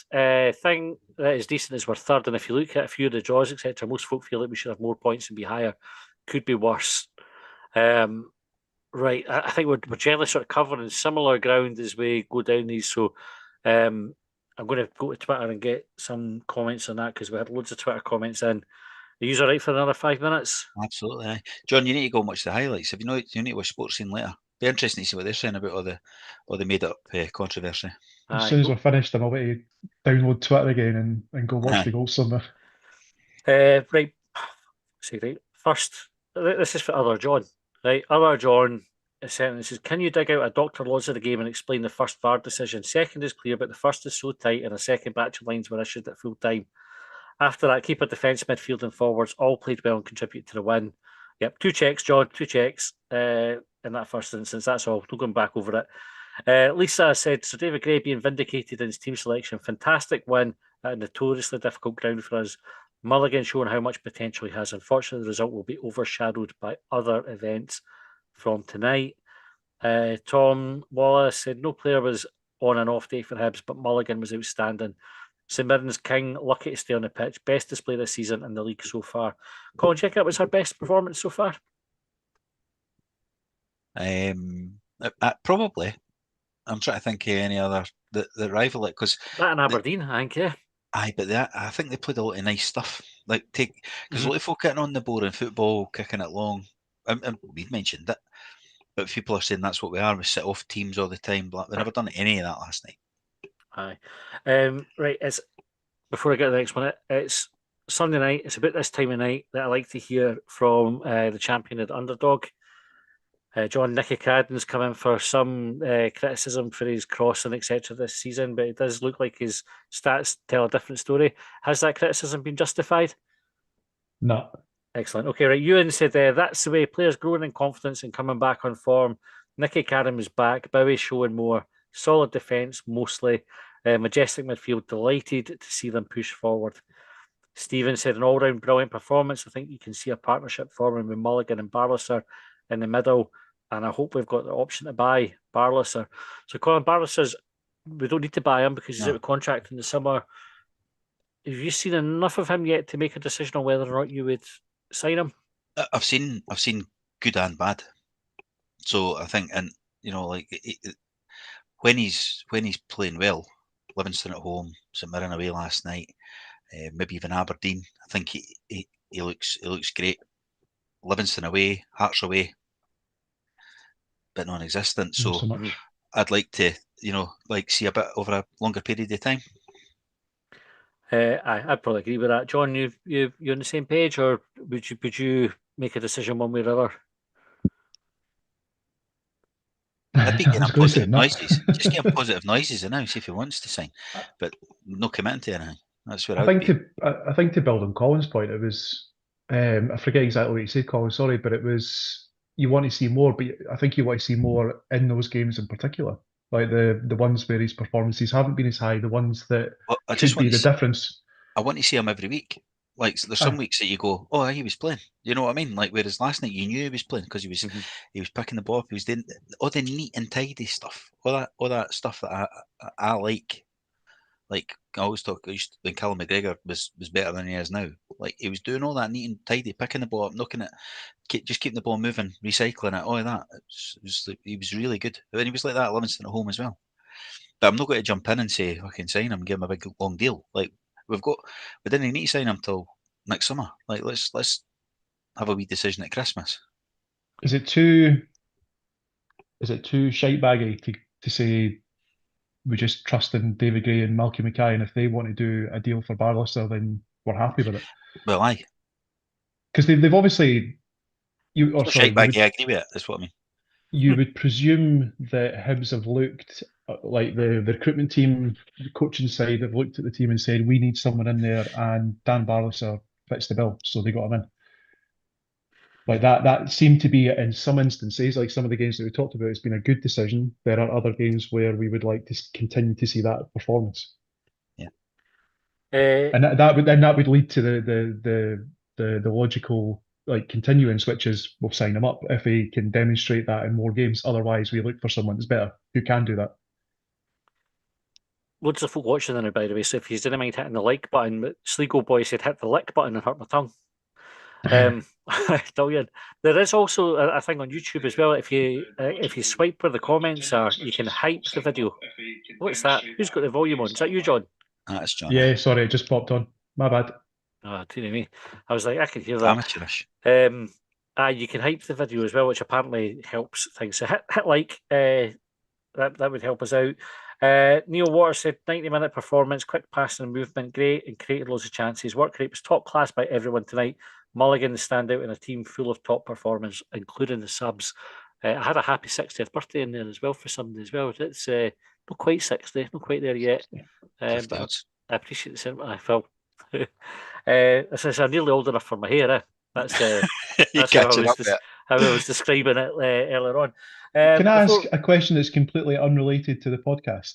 thing that is decent is we're third, and if you look at a few of the draws, etc., most folk feel like we should have more points and be higher. Could be worse. Right, I think we're generally sort of covering similar ground as we go down these, so I'm going to go to Twitter and get some comments on that because we had loads of Twitter comments in. Are you all right for another 5 minutes? Absolutely. Aye. John, you need to go and watch the highlights. If you need to watch Sports Scene later. Be interesting to see what they're saying about all the made up controversy. As soon as we're finished, I'm away to download Twitter again and go watch the goals somewhere. Right. See, right. First, this is for Other John. Right, Other John says, can you dig out a Dr. Laws of the game and explain the first VAR decision? Second is clear, but the first is so tight and a second batch of lines were issued at full time. After that, keeper, defence, midfield and forwards all played well and contributed to the win. Yep, 2 checks, John, 2 checks. in that first instance. That's all. No going back over it. Lisa said, so David Gray being vindicated in his team selection. Fantastic win at a notoriously difficult ground for us. Mulligan showing how much potential he has. Unfortunately, the result will be overshadowed by other events from tonight. Tom Wallace said, no player was on an off day for Hibs, but Mulligan was outstanding. St Mirren's king, lucky to stay on the pitch. Best display this season in the league so far. Colin, check out, was her best performance so far? Probably. I'm trying to think of any other that rival it, because that in Aberdeen, I think, yeah. Aye, but I think they played a lot of nice stuff. Like because a lot of folk getting on the board in football, kicking it long. And we've mentioned it, but people are saying that's what we are. We sit off teams all the time. But we never done any of that last night. Aye, right. Before I get to the next one, it's Sunday night. It's about this time of night that I like to hear from the champion of the underdog. John Nicky Cadd'S come in for some criticism for his crossing, etc. this season, but it does look like his stats tell a different story. Has that criticism been justified? No. Excellent. Okay, right. Ewan said that's the way players growing in confidence and coming back on form. Nicky Cadd'S is back. Bowie showing more. Solid defence, mostly. Majestic midfield, delighted to see them push forward. Stephen said an all-round brilliant performance. I think you can see a partnership forming with Mulligan and Barlaser in the middle, and I hope we've got the option to buy Barlaser. So Colin, Barlaser's, we don't need to buy him because he's out of contract in the summer. Have you seen enough of him yet to make a decision on whether or not you would sign him? I've seen good and bad. So I think, and like when he's playing well, Livingston at home, St Mirren away last night, maybe even Aberdeen, I think he looks great. Livingston away, Hearts away, bit non-existent. So I'd like to, see a bit over a longer period of time. I'd probably agree with that. John, you're on the same page, or would you make a decision one way or other? I'd be getting positive noises. Just get him positive noises and now see if he wants to sign, but no committing to anything. That's where I think to build on Colin's point, it was I forget exactly what you said, Colin. Sorry, but it was you want to see more, but I think you want to see more in those games in particular, like the ones where his performances haven't been as high, the ones that could be the difference. I want to see him every week. Like there's some weeks that you go, oh, he was playing. You know what I mean? Like whereas last night you knew he was playing because he was picking the ball up. He was doing all the neat and tidy stuff, all that stuff that I like. Like I always talk when Callum McGregor was better than he is now. Like he was doing all that neat and tidy, picking the ball up, knocking it, just keeping the ball moving, recycling it, all of that. He was really good. And he was like that at Livingston at home as well. But I'm not going to jump in and say I can sign him and give him a big long deal. Like we didn't need to sign him till next summer. Like let's have a wee decision at Christmas. Is it too shite baggy to say we just trust in David Gray and Malky Mackay, and if they want to do a deal for Barlaser, then we're happy with it? Well, aye. Because they've obviously shite baggy, I agree with it. That's what I mean. You would presume that Hibs have looked like the recruitment team, the coaching side have looked at the team and said, we need someone in there, and Dan Barlaser fits the bill, so they got him in. Like that seemed to be, in some instances, like some of the games that we talked about, it's been a good decision. There are other games where we would like to continue to see that performance. Yeah. And that would lead to the logical continuance, which is we'll sign him up if he can demonstrate that in more games. Otherwise, we look for someone that's better who can do that. Loads of folk watching now, by the way. So if you didn't mind hitting the like button, Sligo Boy said hit the like button and hurt my tongue. Brilliant. There is also a thing on YouTube as well. If you swipe where the comments are, you can hype the video. What's that? Who's got the volume on? Is that you, John? That's John. Yeah, sorry, it just popped on. My bad. Oh, dear me. I was like, I can hear that. Amateurish. You can hype the video as well, which apparently helps things. So hit like. That would help us out. Neil Waters said 90-minute performance, quick passing and movement, great, and created loads of chances. Work rate was top class by everyone tonight. Mulligan stand out in a team full of top performers, including the subs. I had a happy 60th birthday in there as well for somebody as well. It's not quite 60, not quite there yet. But I appreciate the sentiment. I felt this is nearly old enough for my hair. That's how I was describing it earlier on. Can I ask a question that's completely unrelated to the podcast?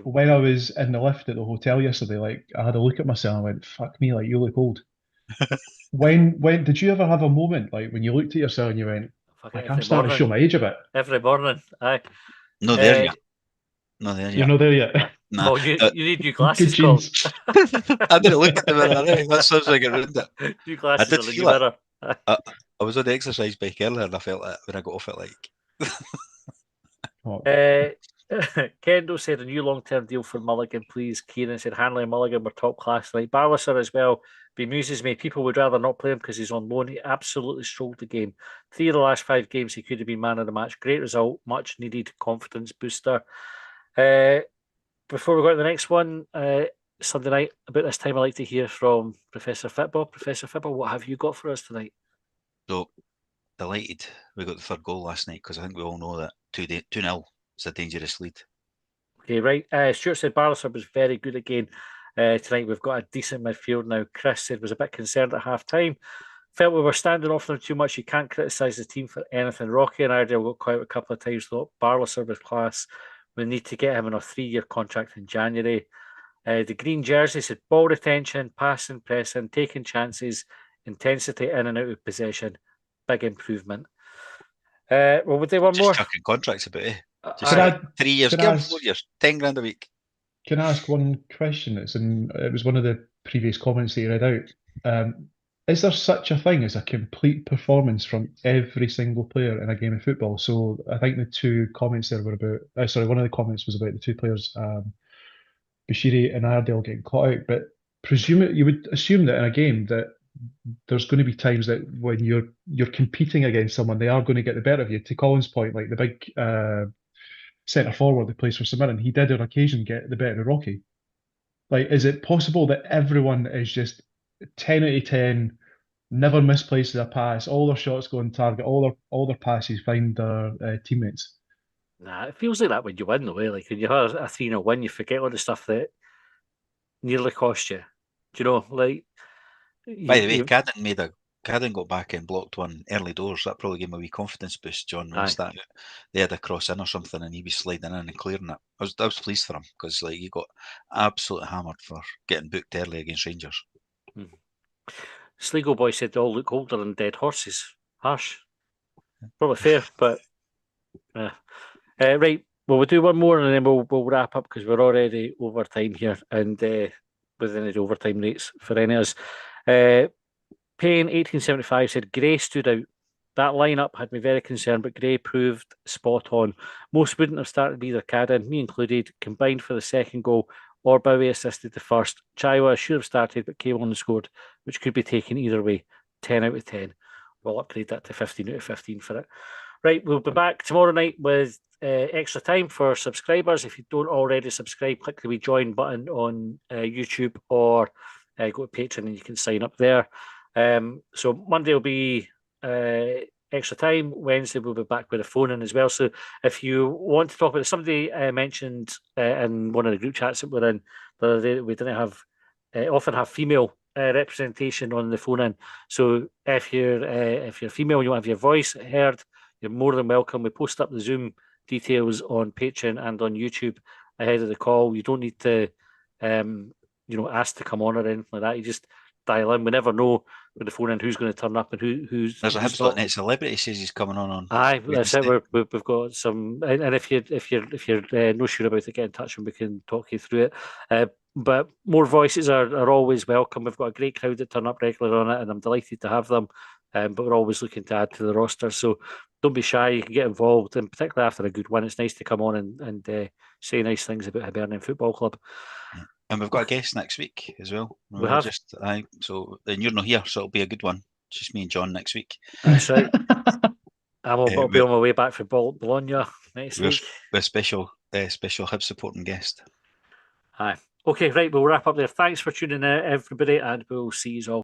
When I was in the lift at the hotel yesterday, like I had a look at myself and I went, "Fuck me, like you look old." When did you ever have a moment like when you looked at yourself and you went, like I'm starting to show my age a bit? Every morning, aye. No, there yet. No, there yet. You're not there yet. Nah. Well, you need new glasses. Good genes. I didn't look at the mirror. That sounds like it ruined it. New glasses. I did feel it. I was on the exercise bike earlier, and I felt it when I got off it. Kendall said a new long-term deal for Mulligan, please. Kieran said Hanley and Mulligan were top class tonight. Barlaser as well bemuses me. People would rather not play him because he's on loan. He absolutely strolled the game. 3 of the last 5 games he could have been man of the match. Great result, much needed confidence booster. Before we go to the next one, Sunday night, about this time, I'd like to hear from Professor Fitball. Professor Fitball, what have you got for us tonight? So, delighted we got the third goal last night because I think we all know that 2-0 is a dangerous lead. Okay, right. Stuart said Barlaser was very good again tonight. We've got a decent midfield now. Chris said was a bit concerned at half-time. Felt we were standing off them too much. You can't criticise the team for anything. Rocky and Ardell got quiet a couple of times. Thought Barlaser was class. We need to get him on a 3-year contract in January. The green jersey said ball retention, passing, pressing, taking chances, intensity in and out of possession. Big improvement. Well, we'll do one more. Just chucking contracts about it. 3 years, give 4 years, 10 grand a week. Can I ask one question? It was one of the previous comments that you read out. Is there such a thing as a complete performance from every single player in a game of football? So I think the two comments there were about. One of the comments was about the two players, Bashiri and Ardell getting caught out. But you would assume that in a game that there's going to be times that when you're competing against someone, they are going to get the better of you. To Colin's point, like the big centre forward that plays for St Mirren, he did on occasion get the better of Rocky. Like, is it possible that everyone is just 10 out of 10, never misplaces a pass, all their shots go on target, all their passes find their teammates? Nah, it feels like that when you win, though. Like when you have a 3-0 win, you forget all the stuff that nearly cost you. Do you know? Like, by the way, Cadd'S got back and blocked one early doors. That probably gave him a wee confidence boost, John, when he started. They had a cross in or something and he was sliding in and clearing it. I was pleased for him because he got absolutely hammered for getting booked early against Rangers. Sligo boy said they all look older than dead horses. Harsh. Probably fair, but right. Well, we'll do one more and then we'll wrap up because we're already over time here and within the overtime rates for any of us. Payne 1875 said Gray stood out. That lineup had me very concerned, but Gray proved spot on. Most wouldn't have started either Cadd'S, me included, combined for the second goal, or Bowie assisted the first. Chaiwa should have started, but came on and scored, which could be taken either way. 10 out of 10. We'll upgrade that to 15 out of 15 for it. Right, we'll be back tomorrow night with extra time for subscribers. If you don't already subscribe, click the wee join button on YouTube or go to Patreon and you can sign up there. So Monday will be extra time. Wednesday we'll be back with a phone in as well. So if you want to talk about it, somebody mentioned in one of the group chats that we're in the other day that we didn't have often have female representation on the phone in. So if you're female and you want to have your voice heard, you're more than welcome. We post up the Zoom details on Patreon and on YouTube ahead of the call. You don't need to ask to come on or anything like that. You just dial in. We never know with the phone in who's going to turn up and who's. There's a Hibs.net celebrity says he's coming on. Aye, that's it. We've got some, and if you're not sure about it, get in touch and we can talk you through it. But more voices are always welcome. We've got a great crowd that turn up regularly on it, and I'm delighted to have them. But we're always looking to add to the roster. So don't be shy. You can get involved, and particularly after a good win, it's nice to come on and say nice things about Hibernian Football Club. Yeah. And we've got a guest next week as well. We have. And you're not here, so it'll be a good one. Just me and John next week. That's right. I'll be on my way back from Bologna next week. With a special Hibs supporting guest. Aye. Okay, right. We'll wrap up there. Thanks for tuning in, everybody, and we'll see you all.